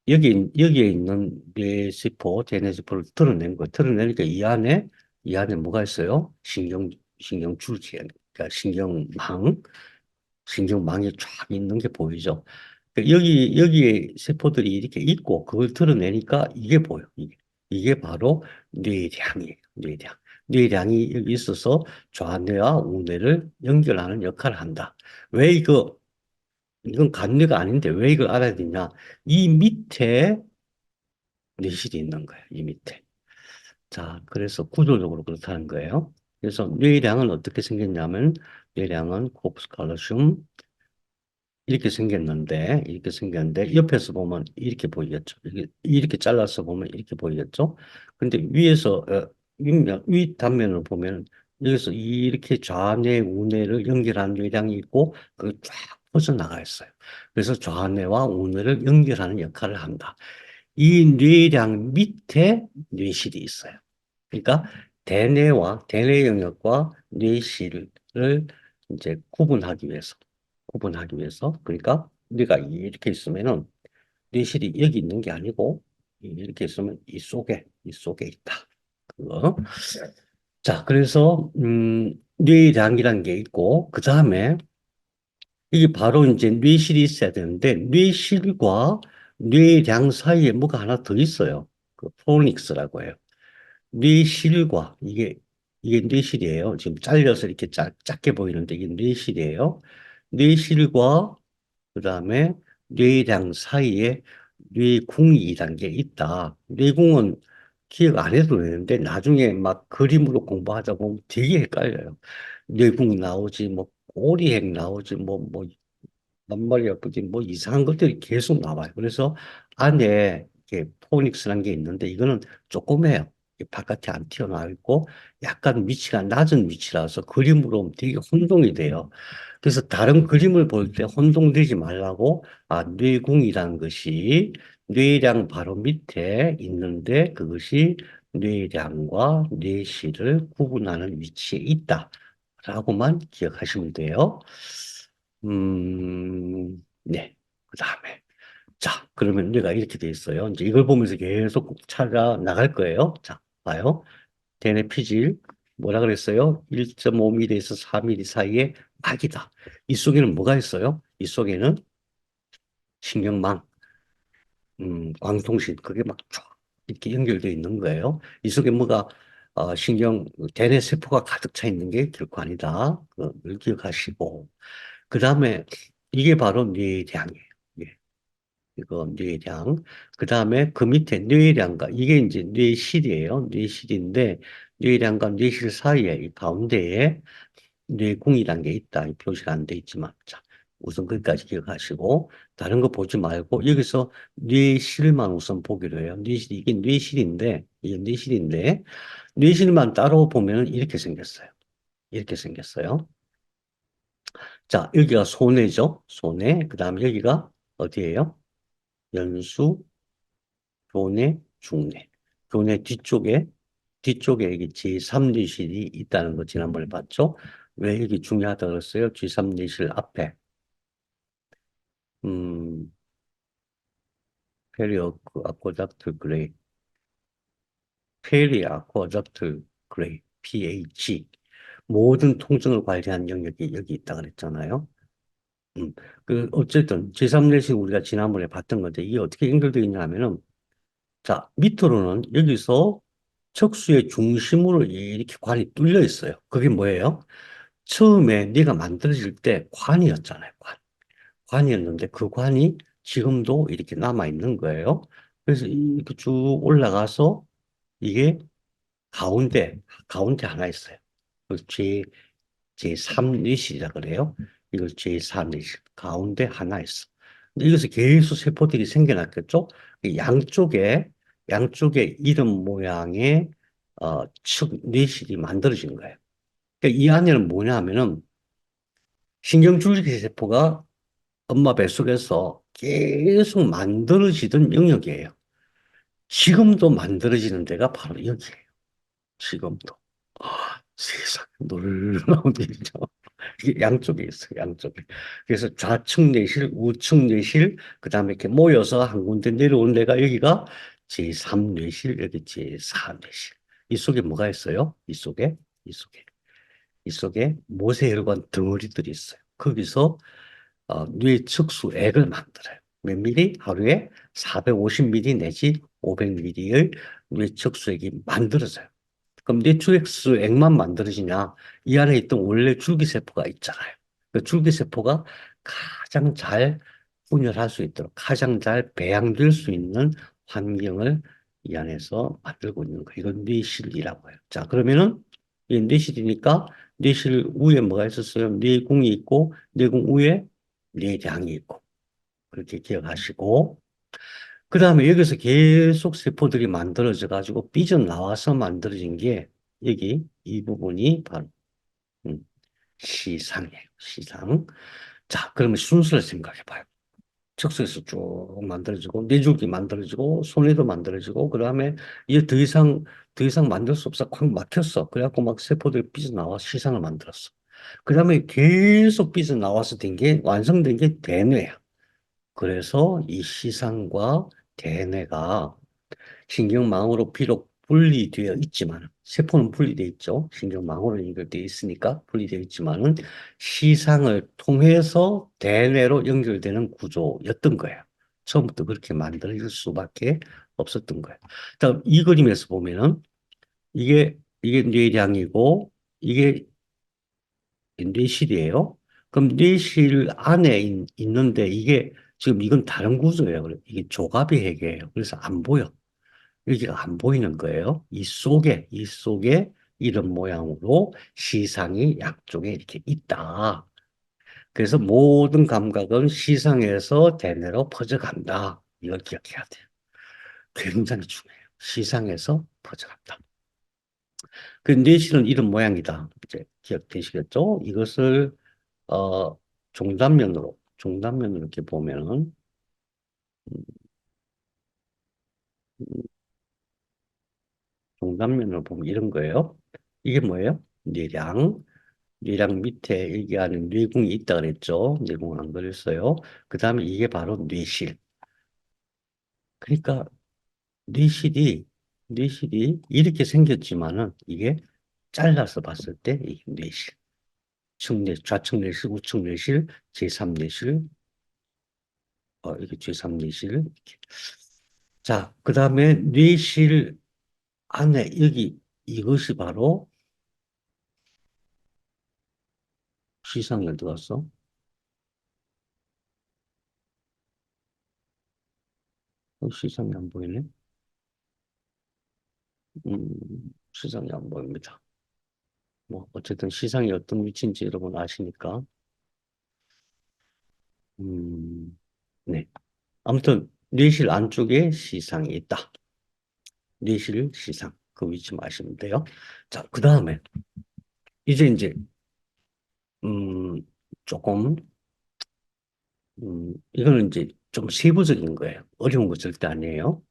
여기에 있는 뇌세포, 대뇌세포를 드러낸 거예요. 드러내니까 이 안에 뭐가 있어요? 신경줄기, 그러니까 신경망이 쫙 있는 게 보이죠. 그러니까 여기에 세포들이 이렇게 있고 그걸 드러내니까 이게 보여. 이게 바로 뇌량이에요. 뇌량. 뇌량이 여기 있어서 좌뇌와 우뇌를 연결하는 역할을 한다. 왜 이건 간뇌가 아닌데 왜 이걸 알아야 되냐? 이 밑에 뇌실이 있는 거예요. 이 밑에. 자, 그래서 구조적으로 그렇다는 거예요. 그래서 뇌량은 어떻게 생겼냐면 뇌량은 코프스 칼로슘 이렇게 생겼는데 옆에서 보면 이렇게 보이겠죠. 이렇게 잘라서 보면 이렇게 보이겠죠. 근데 위에서 위 단면을 보면 여기서 이렇게 좌뇌 우뇌를 연결하는 뇌량이 있고 그 쫙 퍼져나가 있어요. 그래서 좌뇌와 우뇌를 연결하는 역할을 한다. 이 뇌량 밑에 뇌실이 있어요. 그러니까 대뇌 영역과 뇌실을 이제 구분하기 위해서 그러니까 우리가 이렇게 있으면은 뇌실이 여기 있는 게 아니고 이렇게 있으면 이 속에 있다. 그거. 자, 그래서 뇌량이라는 게 있고 그 다음에 이게 바로 이제 뇌실이 있어야 되는데 뇌실과 뇌량 사이에 뭐가 하나 더 있어요. 그 프로닉스라고 해요. 뇌실과 이게 뇌실이에요. 지금 잘려서 이렇게 작게 보이는데 이게 뇌실이에요. 뇌실과 그다음에 뇌량 사이에 뇌궁이라는 게 있다. 뇌궁은 기억 안 해도 되는데 나중에 막 그림으로 공부하다 보면 되게 헷갈려요. 뇌궁 나오지 뭐 꼬리핵 나오지 뭐 앞머리 예쁘지 뭐 이상한 것들이 계속 나와요. 그래서 안에 이렇게 포닉스라는 게 있는데 이거는 조그매요. 바깥에 안 튀어나와 있고 약간 위치가 낮은 위치라서 그림으로 보면 되게 혼동이 돼요. 그래서 다른 그림을 볼 때 혼동되지 말라고 뇌궁이라는 것이 뇌량 바로 밑에 있는데 그것이 뇌량과 뇌실을 구분하는 위치에 있다라고만 기억하시면 돼요. 네. 그 다음에. 자, 그러면 우리가 이렇게 돼 있어요. 이제 이걸 보면서 계속 차가 나갈 거예요. 자, 봐요. 대뇌 피질. 뭐라 그랬어요? 1.5mm에서 4mm 사이에 막이다. 이 속에는 뭐가 있어요? 이 속에는 신경망, 광통신, 그게 막 쫙 이렇게 연결되어 있는 거예요. 이 속에 뭐가, 대뇌 세포가 가득 차 있는 게 결코 아니다. 그걸 기억하시고. 그 다음에 이게 바로 뇌량이에요. 예, 이거 뇌량. 그 다음에 그 밑에 뇌량과 이게 이제 뇌실이에요. 뇌실인데 뇌량과 뇌실 사이에 이 가운데에 뇌궁이라는 게 있다. 이 표시가 안 돼 있지만 자 우선 거기까지 기억하시고 다른 거 보지 말고 여기서 뇌실만 우선 보기로 해요. 뇌실 이게 뇌실인데 뇌실만 따로 보면 이렇게 생겼어요. 이렇게 생겼어요. 자, 여기가 소뇌죠. 소뇌. 그 다음에 여기가 어디예요? 연수, 교내, 중뇌. 교내 뒤쪽에 여기 제3뇌실이 있다는 거 지난번에 봤죠? 왜 여기 중요하다고 그랬어요? 제3뇌실 앞에. 음, 아코작트 그레이. 아코작트 그레이. PH. 모든 통증을 관리하는 영역이 여기 있다 그랬잖아요. 음, 어쨌든 제3뇌실 우리가 지난번에 봤던 건데 이게 어떻게 연결되어 있냐 하면은 자, 밑으로는 여기서 척수의 중심으로 이렇게 관이 뚫려 있어요. 그게 뭐예요? 처음에 네가 만들어질 때 관이었잖아요. 관이었는데 그 관이 지금도 이렇게 남아 있는 거예요. 그래서 이렇게 쭉 올라가서 이게 가운데 하나 있어요. 그 제3내실이라 그래요. 이걸 제3내실. 가운데 하나 있어. 근데 이것에 계속 세포들이 생겨났겠죠? 이 양쪽에 이름 모양의 측 뇌실이 만들어진 거예요. 그러니까 이 안에는 뭐냐 하면은 신경줄기 세포가 엄마 뱃속에서 계속 만들어지던 영역이에요. 지금도 만들어지는 데가 바로 여기예요. 지금도. 세상 놀라운 일이죠. 이게 양쪽에 있어요, 양쪽에. 그래서 좌측 내실, 우측 내실, 그 다음에 이렇게 모여서 한 군데 내려오는 데가 여기가 제3뇌실, 여기 제4뇌실. 이 속에 뭐가 있어요? 이 속에 모세혈관 덩어리들이 있어요. 거기서 뇌측수액을 만들어요. 몇 미리? 하루에 450ml 내지 500ml의 뇌측수액이 만들어져요. 그럼 뇌추엑스액만 만들어지냐? 이 안에 있던 원래 줄기세포가 있잖아요. 그 줄기세포가 가장 잘 분열할 수 있도록, 가장 잘 배양될 수 있는 환경을 이 안에서 만들고 있는 거예요. 이건 뇌실이라고 해요. 자, 그러면은 이 뇌실이니까 뇌실 위에 뭐가 있었어요? 뇌궁이 있고, 뇌궁 위에 뇌량이 있고. 그렇게 기억하시고, 그 다음에 여기서 계속 세포들이 만들어져 가지고 삐져나와서 만들어진 게 여기 이 부분이 바로 시상이에요. 시상. 자, 그러면 순서를 생각해 봐요. 척수에서 쭉 만들어지고, 뇌줄기 만들어지고, 손에도 만들어지고, 그 다음에 이제 더 이상 만들 수 없어. 콱 막혔어. 그래갖고 막 세포들이 삐져나와 시상을 만들었어. 그 다음에 계속 삐져나와서 된 게, 완성된 게 대뇌야. 그래서 이 시상과 대뇌가 신경망으로 비록 분리되어 있지만, 세포는 분리되어 있죠. 신경망으로 연결되어 있으니까 분리되어 있지만은, 시상을 통해서 대뇌로 연결되는 구조였던 거예요. 처음부터 그렇게 만들어질 수밖에 없었던 거예요. 자, 이 그림에서 보면은, 이게 뇌량이고, 이게 뇌실이에요. 그럼 뇌실 안에 있는데, 이게 지금 이건 다른 구조예요. 이게 조갑이 핵이에요. 그래서 안 보여. 여기가 안 보이는 거예요. 이 속에 이런 모양으로 시상이 양쪽에 이렇게 있다. 그래서 모든 감각은 시상에서 대뇌로 퍼져간다. 이걸 기억해야 돼요. 굉장히 중요해요. 시상에서 퍼져간다. 그 뇌실은 이런 모양이다. 이제 기억되시겠죠? 이것을 어, 종단면으로 이렇게 보면은 종단면으로 보면 이런 거예요. 이게 뭐예요? 뇌량. 뇌랑 밑에 얘기하는 뇌궁이 있다 그랬죠. 뇌궁 안 그랬어요. 그 다음에 이게 바로 뇌실. 그러니까 뇌실이 뇌실이 이렇게 생겼지만은 이게 잘라서 봤을 때 이게 뇌실. 좌측 뇌실, 우측 뇌실, 제3 뇌실, 이게 제3 뇌실. 이렇게. 자, 그 다음에 뇌실 안에 여기 이것이 바로 시상에 들어갔어. 시상이 안 보이네. 시상이 안 보입니다. 뭐 어쨌든 시상이 어떤 위치인지 여러분 아시니까 네. 아무튼 뇌실 안쪽에 시상이 있다. 뇌실 시상 그 위치 아시면 돼요. 자, 그 다음에 이제 음 조금 이거는 이제 좀 세부적인 거예요. 어려운 거 절대 아니에요.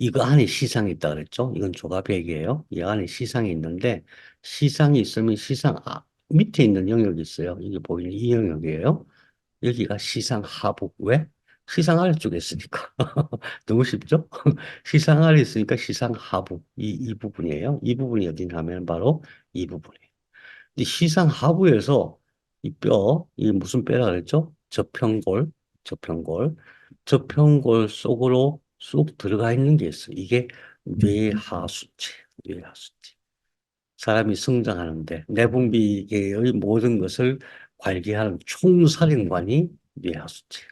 이거 안에 시상이 있다 그랬죠? 이건 조갑액이에요. 이 안에 시상이 있는데 시상이 있으면 밑에 있는 영역이 있어요. 이게 보이는 이 영역이에요. 여기가 시상 하부. 왜? 시상 아래쪽에 있으니까. 너무 쉽죠? 시상 아래 있으니까 시상 하부. 이 부분이에요. 이 부분이 어디냐면 바로 이 부분이에요. 이 시상 하부에서 이게 무슨 뼈라 그랬죠? 저평골 속으로 쑥 들어가 있는 게 있어요. 이게 뇌하수체, 뇌하수체. 사람이 성장하는데 내분비계의 모든 것을 관리하는 총사령관이 뇌하수체.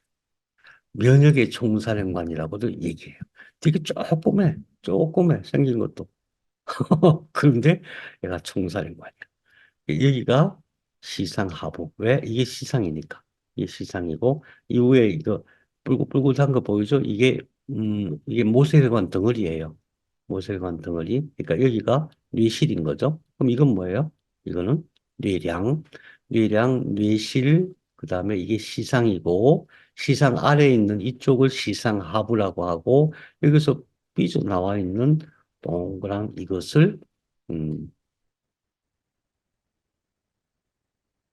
면역의 총사령관이라고도 얘기해요. 되게 조그매, 생긴 것도. 그런데 얘가 총사령관이야. 여기가 시상하부. 왜? 이게 시상이니까. 이게 시상이고, 이후에 이거 뿔긋뿔긋한 거 보이죠? 이게 모세혈관 덩어리예요. 모세혈관 덩어리. 그러니까 여기가 뇌실인 거죠. 그럼 이건 뭐예요? 이거는 뇌량, 뇌실, 그 다음에 이게 시상이고, 시상 아래에 있는 이쪽을 시상하부라고 하고, 여기서 삐져나와 있는 동그란 이것을, 음,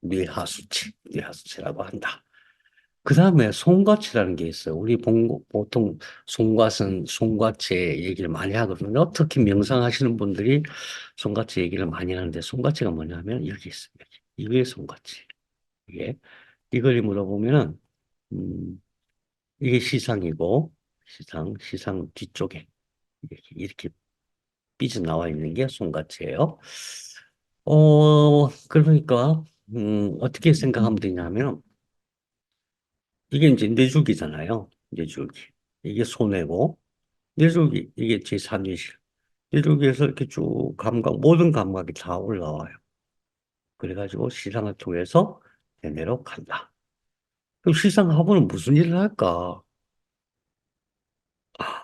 뇌하수치라고 한다. 그 다음에 손과치라는 게 있어요. 우리 보통 손과체 얘기를 많이 하거든요. 특히 명상하시는 분들이 손과체 얘기를 많이 하는데 손과체가 뭐냐면 여기 있어요. 이게 손과체. 이게 이 그림으로 보면은 이게 시상이고 시상 뒤쪽에 이렇게 삐져나와 있는 게 손과체예요. 그러니까 어떻게 생각하면 되냐면 이게 이제 뇌줄기잖아요. 뇌줄기. 이게 손해고, 뇌줄기, 이게 제3뇌실. 뇌줄기에서 이렇게 쭉 모든 감각이 다 올라와요. 그래가지고 시상을 통해서 대뇌로 간다. 그럼 시상하고는 무슨 일을 할까? 아,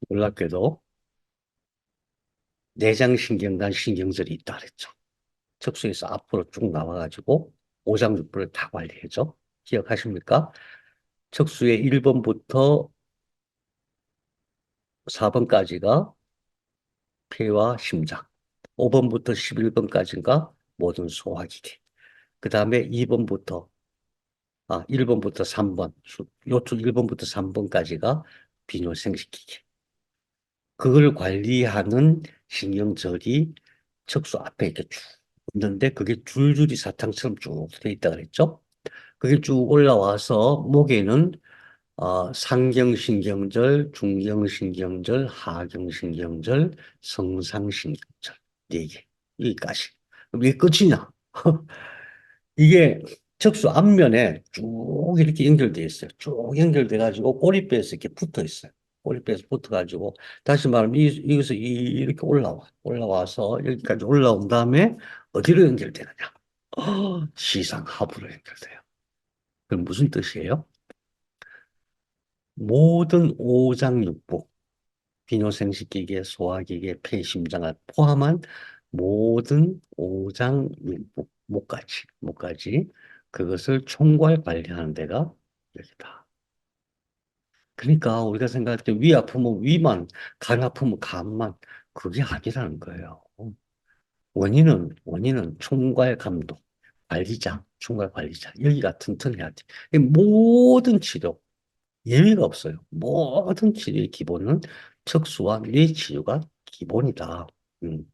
놀랍게도 내장신경과 신경절이 있다 그랬죠. 척수에서 앞으로 쭉 나와가지고 오장육부를 다 관리해줘. 기억하십니까? 척수의 1번부터 4번까지가 폐와 심장, 5번부터 11번까지가 모든 소화기계. 그 다음에 1번부터 3번, 요쪽 1번부터 3번까지가 비뇨생식기계. 그걸 관리하는 신경절이 척수 앞에 이렇게 쭉 있는데 그게 줄줄이 사탕처럼 쭉 돼 있다 그랬죠? 그게 쭉 올라와서 목에는 상경신경절, 중경신경절, 하경신경절, 성상신경절 네 개. 여기까지. 그럼 이게 끝이냐? 이게 척수 앞면에 쭉 이렇게 연결되어 있어요. 쭉 연결돼 가지고 꼬리뼈에서 이렇게 붙어 있어요. 꼬리뼈에서 붙어 가지고 다시 말하면 여기서 이렇게 올라와서 여기까지 올라온 다음에 어디로 연결되느냐? 시상하부로 연결돼요. 그럼 무슨 뜻이에요? 모든 오장육부, 비뇨생식기계, 소화기계, 폐, 심장을 포함한 모든 오장육부, 목까지 그것을 총괄 관리하는 데가 여기다. 그러니까 우리가 생각할 때 위 아프면 위만, 간 아프면 간만, 그게 아니라는 거예요. 원인은 총괄 감독, 관리자, 총괄 관리자. 여기가 튼튼해야 돼. 이 모든 치료, 예외가 없어요. 모든 치료의 기본은 척수와 뇌 치료가 기본이다. 음.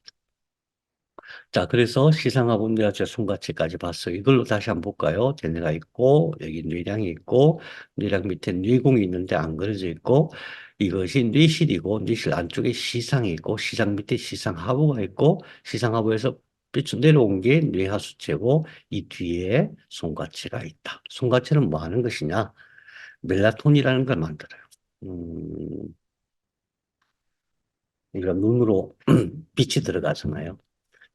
자, 그래서 시상하고 뇌하체 손가치까지 봤어요. 이걸로 다시 한번 볼까요? 대뇌가 있고, 여기 뇌량이 있고, 뇌량 밑에 뇌공이 있는데 안 그려져 있고, 이것이 뇌실이고, 뇌실 안쪽에 시상이 있고, 시상 밑에 시상하부가 있고, 시상하부에서 삐쭉 내려온 게 뇌하수체고, 이 뒤에 손가치가 있다. 손가치는 뭐 하는 것이냐? 멜라톤이라는 걸 만들어요. 음, 우리가 눈으로 빛이 들어가잖아요.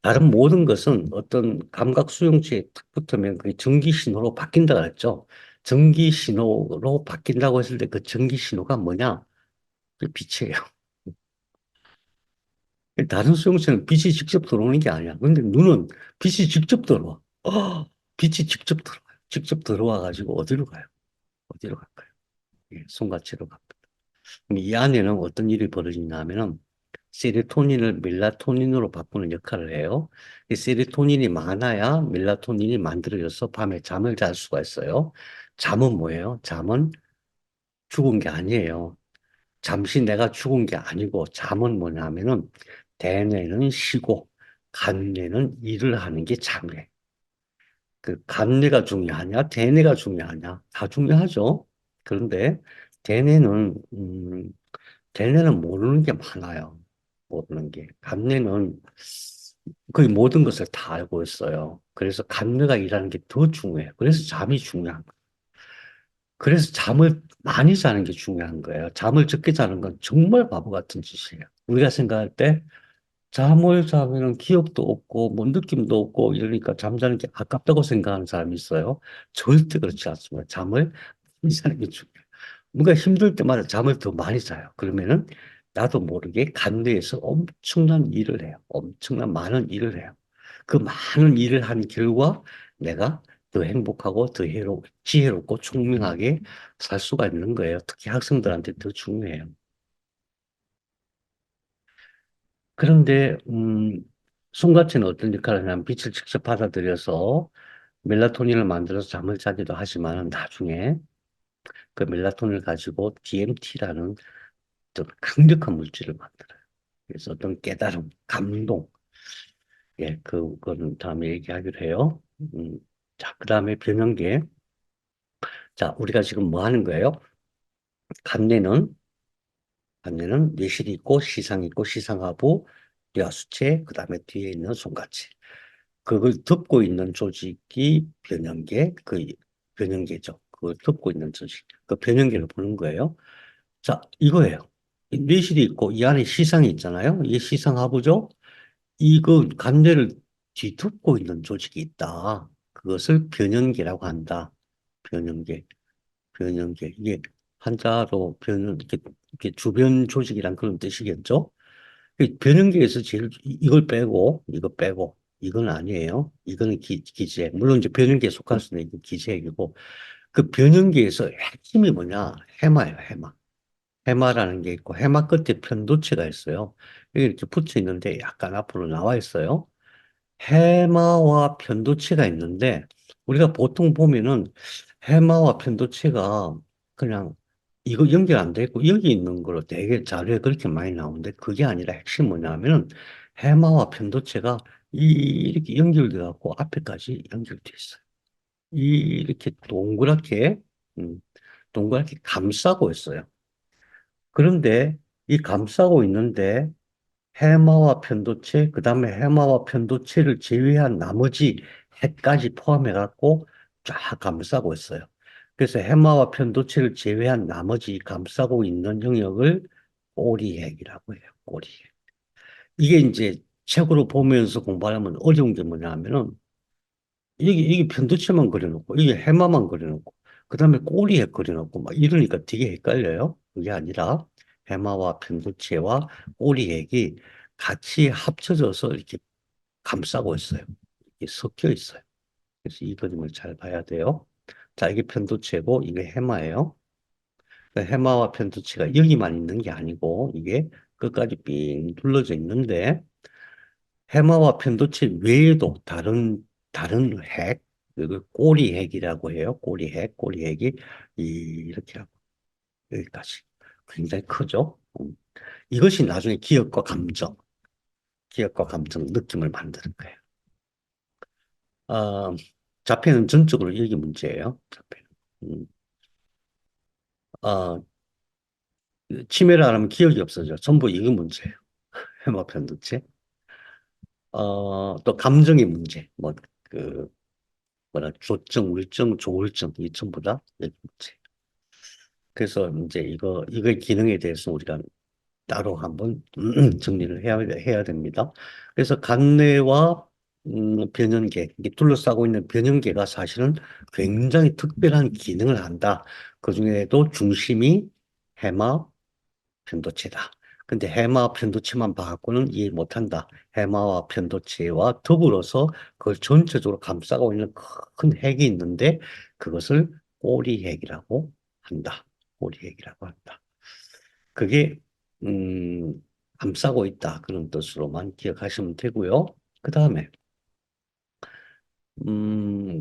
다른 모든 것은 어떤 감각 수용체에 탁 붙으면 그게 전기 신호로 바뀐다 그랬죠. 전기 신호로 바뀐다고 했을 때 그 전기 신호가 뭐냐? 그 빛이에요. 다른 수용체는 빛이 직접 들어오는 게 아니야. 근데 눈은 빛이 직접 들어와. 빛이 직접 들어와요. 직접 들어와 가지고 어디로 가요? 어디로 갈까요? 예, 손가치로 갑니다. 그럼 이 안에는 어떤 일이 벌어지냐면은 세로토닌을 멜라토닌으로 바꾸는 역할을 해요. 이 세로토닌이 많아야 멜라토닌이 만들어져서 밤에 잠을 잘 수가 있어요. 잠은 뭐예요? 잠은 죽은 게 아니에요. 잠시 내가 죽은 게 아니고 잠은 뭐냐면은 대뇌는 쉬고 간뇌는 일을 하는 게 잠이에요. 그 간뇌가 중요하냐, 대뇌가 중요하냐, 다 중요하죠. 그런데 대뇌는 대뇌는 모르는 게 많아요. 모르는 게. 간뇌는 거의 모든 것을 다 알고 있어요. 그래서 간뇌가 일하는 게 더 중요해요. 그래서 잠이 중요한 거예요. 그래서 잠을 많이 자는 게 중요한 거예요. 잠을 적게 자는 건 정말 바보 같은 짓이에요. 우리가 생각할 때 잠을 자면은 기억도 없고 뭐 느낌도 없고 이러니까 잠자는 게 아깝다고 생각하는 사람이 있어요. 절대 그렇지 않습니다. 잠을 많이 자는 게 중요해요. 뭔가 힘들 때마다 잠을 더 많이 자요. 그러면은 나도 모르게 간뇌에서 엄청난 일을 해요. 엄청난 많은 일을 해요. 그 많은 일을 한 결과 내가 더 행복하고 더 지혜롭고 총명하게 살 수가 있는 거예요. 특히 학생들한테 더 중요해요. 그런데 송가치는 어떤 역할을 하냐면 빛을 직접 받아들여서 멜라토닌을 만들어서 잠을 자기도 하지만 나중에 그 멜라토닌을 가지고 DMT라는 좀 강력한 물질을 만들어요. 그래서 어떤 깨달음, 감동, 예, 그거는 다음에 얘기하기로 해요. 자, 그 다음에 변형계. 자, 우리가 지금 뭐 하는 거예요? 간내는, 간내는 뇌실이 있고, 시상이 있고, 시상하부, 뇌하수체, 그 다음에 뒤에 있는 손가치. 그걸 덮고 있는 조직이 변형계, 그 변형계죠. 그걸 덮고 있는 조직. 그 변형계를 보는 거예요. 자, 이거예요. 이 뇌실이 있고, 이 안에 시상이 있잖아요. 이게 시상하부죠? 이거 간대를 뒤덮고 있는 조직이 있다. 그것을 변형계라고 한다. 변형계, 변형계. 이게 한자로 이렇게 주변 조직이란 그런 뜻이겠죠? 이 변형계에서 제일 이걸 빼고, 이거 빼고, 이건 아니에요. 이거는 기재. 물론 이제 변형계에 속할 수는 있는 기재이고, 그 변형계에서 핵심이 뭐냐? 해마예요, 해마. 해마라는 게 있고, 해마 끝에 편도체가 있어요. 여기 이렇게 붙어 있는데 약간 앞으로 나와 있어요. 해마와 편도체가 있는데, 우리가 보통 보면은 해마와 편도체가 그냥 이거 연결 안 돼 있고 여기 있는 걸로 되게 자료에 그렇게 많이 나오는데, 그게 아니라 핵심 뭐냐면은 해마와 편도체가 이렇게 연결돼 갖고 앞에까지 연결돼 있어요. 이렇게 동그랗게, 음, 동그랗게 감싸고 있어요. 그런데 이 감싸고 있는데 해마와 편도체, 그 다음에 해마와 편도체를 제외한 나머지 핵까지 포함해 갖고 쫙 감싸고 있어요. 그래서 해마와 편도체를 제외한 나머지 감싸고 있는 영역을 꼬리핵이라고 해요. 꼬리핵. 이게 이제 책으로 보면서 공부하려면 어려운 게 뭐냐면은 이게 편도체만 그려놓고 이게 해마만 그려놓고 그다음에 꼬리에 그려놓고 막 이러니까 되게 헷갈려요. 그게 아니라 해마와 편도체와 꼬리액이 같이 합쳐져서 이렇게 감싸고 있어요. 이게 섞여 있어요. 그래서 이 그림을 잘 봐야 돼요. 자, 이게 편도체고 이게 해마예요. 그 해마와 편도체가 여기만 있는 게 아니고 이게 끝까지 삥 둘러져 있는데 해마와 편도체 외에도 다른 핵, 그 꼬리핵이라고 해요. 꼬리핵이 이렇게 하고 여기까지 굉장히 크죠. 이것이 나중에 기억과 감정, 느낌을 만드는 거예요. 아, 자폐는 전적으로 여기 문제예요. 자폐는. 음, 아, 치매를 안 하면 기억이 없어져. 전부 이게 문제예요. 해마 편도체. 또 감정의 문제, 그, 조증, 우울증, 조울증, 이 전부 다 여기 문제. 그래서 이제 이거의 기능에 대해서 우리가 따로 한번 정리를 해야 됩니다. 그래서 간뇌와 변연계, 이게 둘러싸고 있는 변연계가 사실은 굉장히 특별한 기능을 한다. 그중에도 중심이 해마, 편도체다. 근데 해마, 편도체만 봐갖고는 이해 못한다. 해마와 편도체와 더불어서 그걸 전체적으로 감싸고 있는 큰 핵이 있는데 그것을 꼬리핵이라고 한다. 꼬리핵이라고 한다. 그게 음, 감싸고 있다. 그런 뜻으로만 기억하시면 되고요. 그 다음에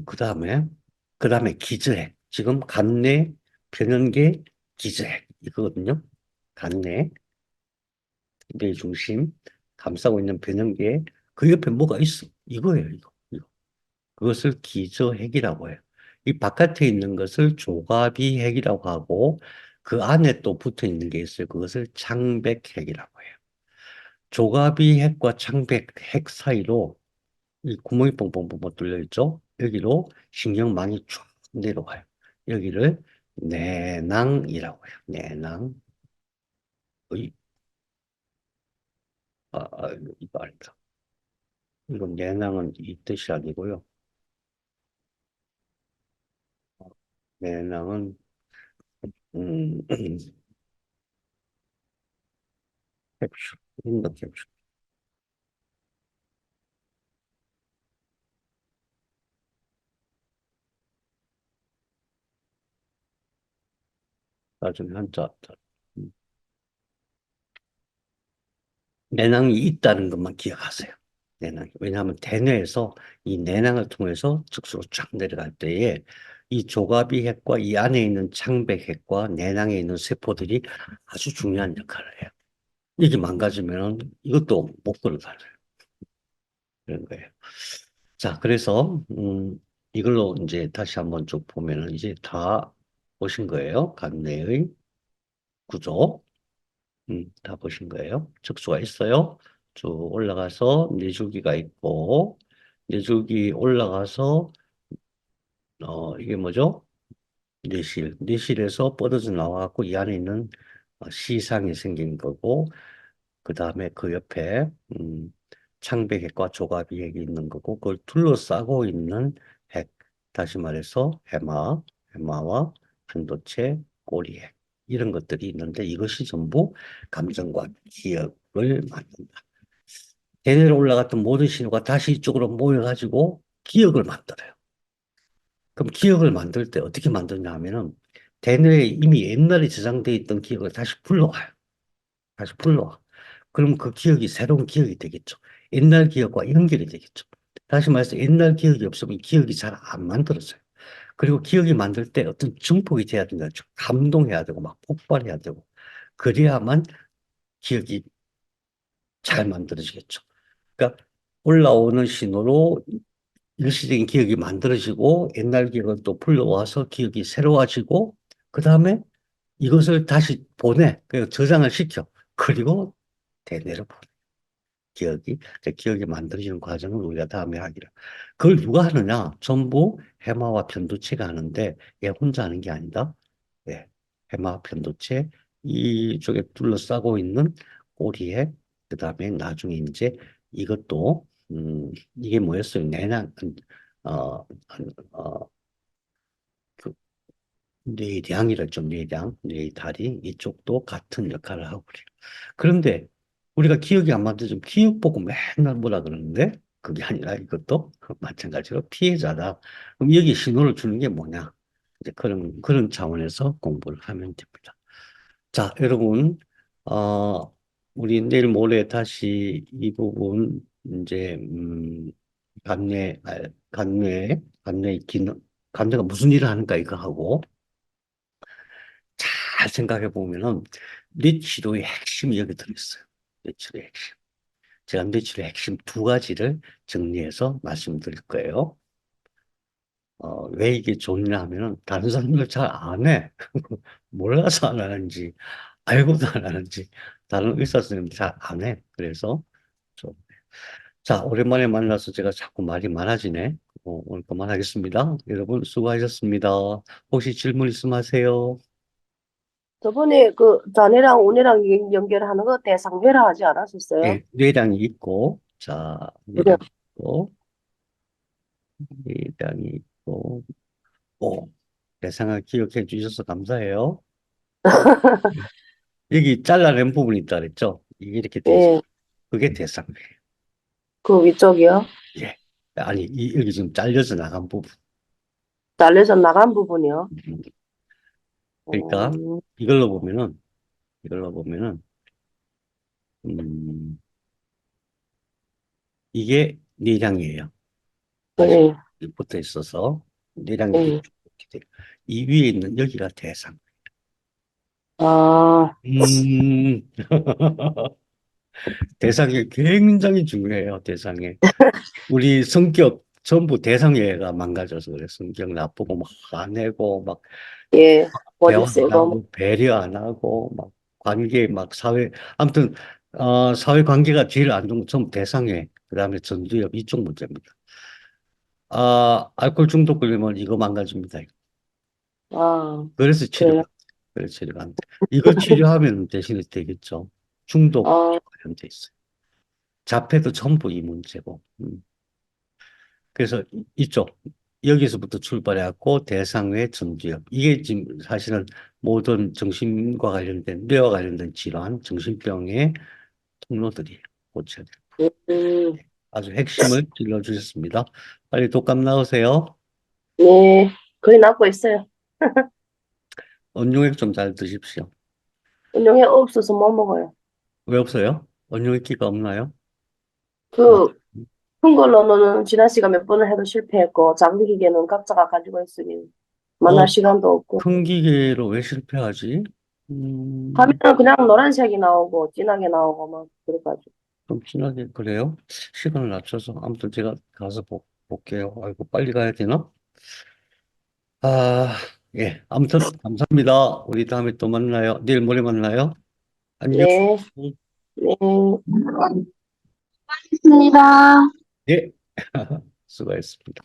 그 다음에 기저핵. 지금 간내, 변연계, 기저핵 이거거든요. 간내, 뇌 중심, 감싸고 있는 변연계, 그 옆에 뭐가 있어? 이거예요, 이거. 그것을 기저핵이라고 해요. 이 바깥에 있는 것을 조가비핵이라고 하고, 그 안에 또 붙어 있는 게 있어요. 그것을 창백핵이라고 해요. 조가비핵과 창백핵 사이로 이 구멍이 뻥뻥뻥뻥 뚫려 있죠? 여기로 신경망이 쭉 내려가요. 여기를 내낭이라고 해요. 내낭. 의, 이거 아니다. 이건 내낭은 이 뜻이 아니고요. 내낭은 음, 캡슐, 인더 캡슐. 나중에 한자. 음, 내낭이 있다는 것만 기억하세요. 내낭. 왜냐하면 대뇌에서 이 내낭을 통해서 즉수로 쫙 내려갈 때에 이 조가비핵과 이 안에 있는 창백핵과 내낭에 있는 세포들이 아주 중요한 역할을 해요. 이게 망가지면 이것도 못 걸어가요. 그런 거예요. 자, 그래서 이걸로 이제 다시 한번 쭉 보면은 이제 다 보신 거예요. 간뇌의 구조. 다 보신 거예요. 척수가 있어요. 쭉 올라가서 뇌줄기가 있고, 뇌줄기 올라가서, 이게 뭐죠? 뇌실. 뇌실에서 뻗어져 나와갖고 이 안에 있는 시상이 생긴 거고, 그 다음에 그 옆에, 창백핵과 조갑이핵이 있는 거고, 그걸 둘러싸고 있는 핵. 다시 말해서 해마와 편도체, 꼬리핵. 이런 것들이 있는데 이것이 전부 감정과 기억을 만든다. 대뇌로 올라갔던 모든 신호가 다시 이쪽으로 모여가지고 기억을 만들어요. 그럼 기억을 만들 때 어떻게 만드냐 하면은 대뇌에 이미 옛날에 저장되어 있던 기억을 다시 불러와요. 다시 불러와. 그럼 그 기억이 새로운 기억이 되겠죠. 옛날 기억과 연결이 되겠죠. 다시 말해서 옛날 기억이 없으면 기억이 잘 안 만들어져요. 그리고 기억이 만들 때 어떤 증폭이 돼야 된다. 감동해야 되고 막 폭발해야 되고 그래야만 기억이 잘 만들어지겠죠. 그러니까 올라오는 신호로 일시적인 기억이 만들어지고 옛날 기억을 또 불러와서 기억이 새로워지고 그 다음에 이것을 다시 보내. 그리고 저장을 시켜. 그리고 대뇌로 보내. 기억이 만들어지는 과정을 우리가 다음에 하기로. 그걸 누가 하느냐? 전부 해마와 편도체가 하는데 얘 혼자 하는 게 아니다. 예. 해마 편도체 이쪽에 둘러싸고 있는 꼬리에 그다음에 나중에 이제 이것도 이게 뭐였어요? 내장 어, 어, 그 뇌량이라 좀 뇌량, 뇌의 다리 이쪽도 같은 역할을 하고 그래요. 그런데 우리가 기억이 안 맞으면 기억 보고 맨날 뭐라 그러는데 그게 아니라 이것도 마찬가지로 피해자다. 그럼 여기 신호를 주는 게 뭐냐? 이제 그런 차원에서 공부를 하면 됩니다. 자, 여러분, 어, 우리 내일 모레 다시 이 부분 이제 간뇌 기능, 간뇌가 무슨 일을 하는가 이거 하고 잘 생각해 보면은 뇌치료의 핵심이 여기 들어있어요. 뇌치료의 핵심. 제가 뇌치료의 핵심 두 가지를 정리해서 말씀드릴 거예요. 왜 이게 좋냐 하면은 다른 사람들 잘 안 해. 몰라서 안 하는지 알고도 안 하는지 다른 의사 선생님들 잘 안 해. 그래서 좀. 자, 오랜만에 만나서 제가 자꾸 말이 많아지네. 오늘 그만하겠습니다. 여러분 수고하셨습니다. 혹시 질문 있으면 하세요. 저번에 그 자네랑 오네랑 연결하는 거 대상회라 하지 않았었어요? 예, 뇌량이 있고, 자, 그래. 뇌량이 있고, 뇌량이 있고, 오, 대상을 기억해 주셔서 감사해요. 여기 잘라낸 부분이 있다 그랬죠? 이게 이렇게 돼 있어요. 예, 그게 대상이에요. 그 위쪽이요. 예. 아니, 여기 지금 잘려서 나간 부분. 잘려서 나간 부분이요. 음, 그러니까 음, 이걸로 보면은, 이걸로 보면은, 음, 이게 뇌량이에요. 아시죠? 예, 붙어 있어서 뇌량이 예. 뒤쪽 이렇게 돼요. 이 위에 있는 여기가 대상. 아, 음, 대상이 굉장히 중요해요, 대상에. 우리 성격 전부 대상애가 망가져서 그래. 성격 나쁘고 막 화내고 막 예. 대화 머리 안 세고, 하고 배려 안 하고 막 관계 막 아무튼 사회 관계가 제일 안 좋은 건 전부 대상애. 그다음에 전두엽 이쪽 문제입니다. 알코올 중독 걸리면 이거 망가집니다. 아, 그래서 그래요. 치료가 안 돼. 이걸 치료하면 대신에 되겠죠. 중독 아, 관련돼 있어요. 자폐도 전부 이 문제고. 그래서 이쪽 여기서부터 출발해갖고 대상외 전두엽 이게 지금 사실은 모든 정신과 관련된 뇌와 관련된 질환, 정신병의 통로들이 고쳐야 돼요. 음, 아주 핵심을 찔러주셨습니다. 빨리 독감 나오세요. 네. 거의 낫고 있어요. 언용액 좀 잘 드십시오. 운동에 없어서 못 먹어요. 왜 없어요? 언용액기가 없나요? 뭐, 그, 큰 걸로는 지난 시간 몇 번을 해도 실패했고, 작은 기계는 각자가 가지고 있으니 만날 어, 시간도 없고. 큰 기계로 왜 실패하지? 음, 하면 그냥 노란색이 나오고, 진하게 나오고, 막, 그래가지고. 좀 진하게 그래요? 시간을 낮춰서 아무튼 제가 가서 볼게요. 아이고 빨리 가야 되나? 예. 아무튼 감사합니다. 우리 다음에 또 만나요. 내일 모레 만나요. 안녕. 네, 네. 있습니다. 예. 수고했습니다.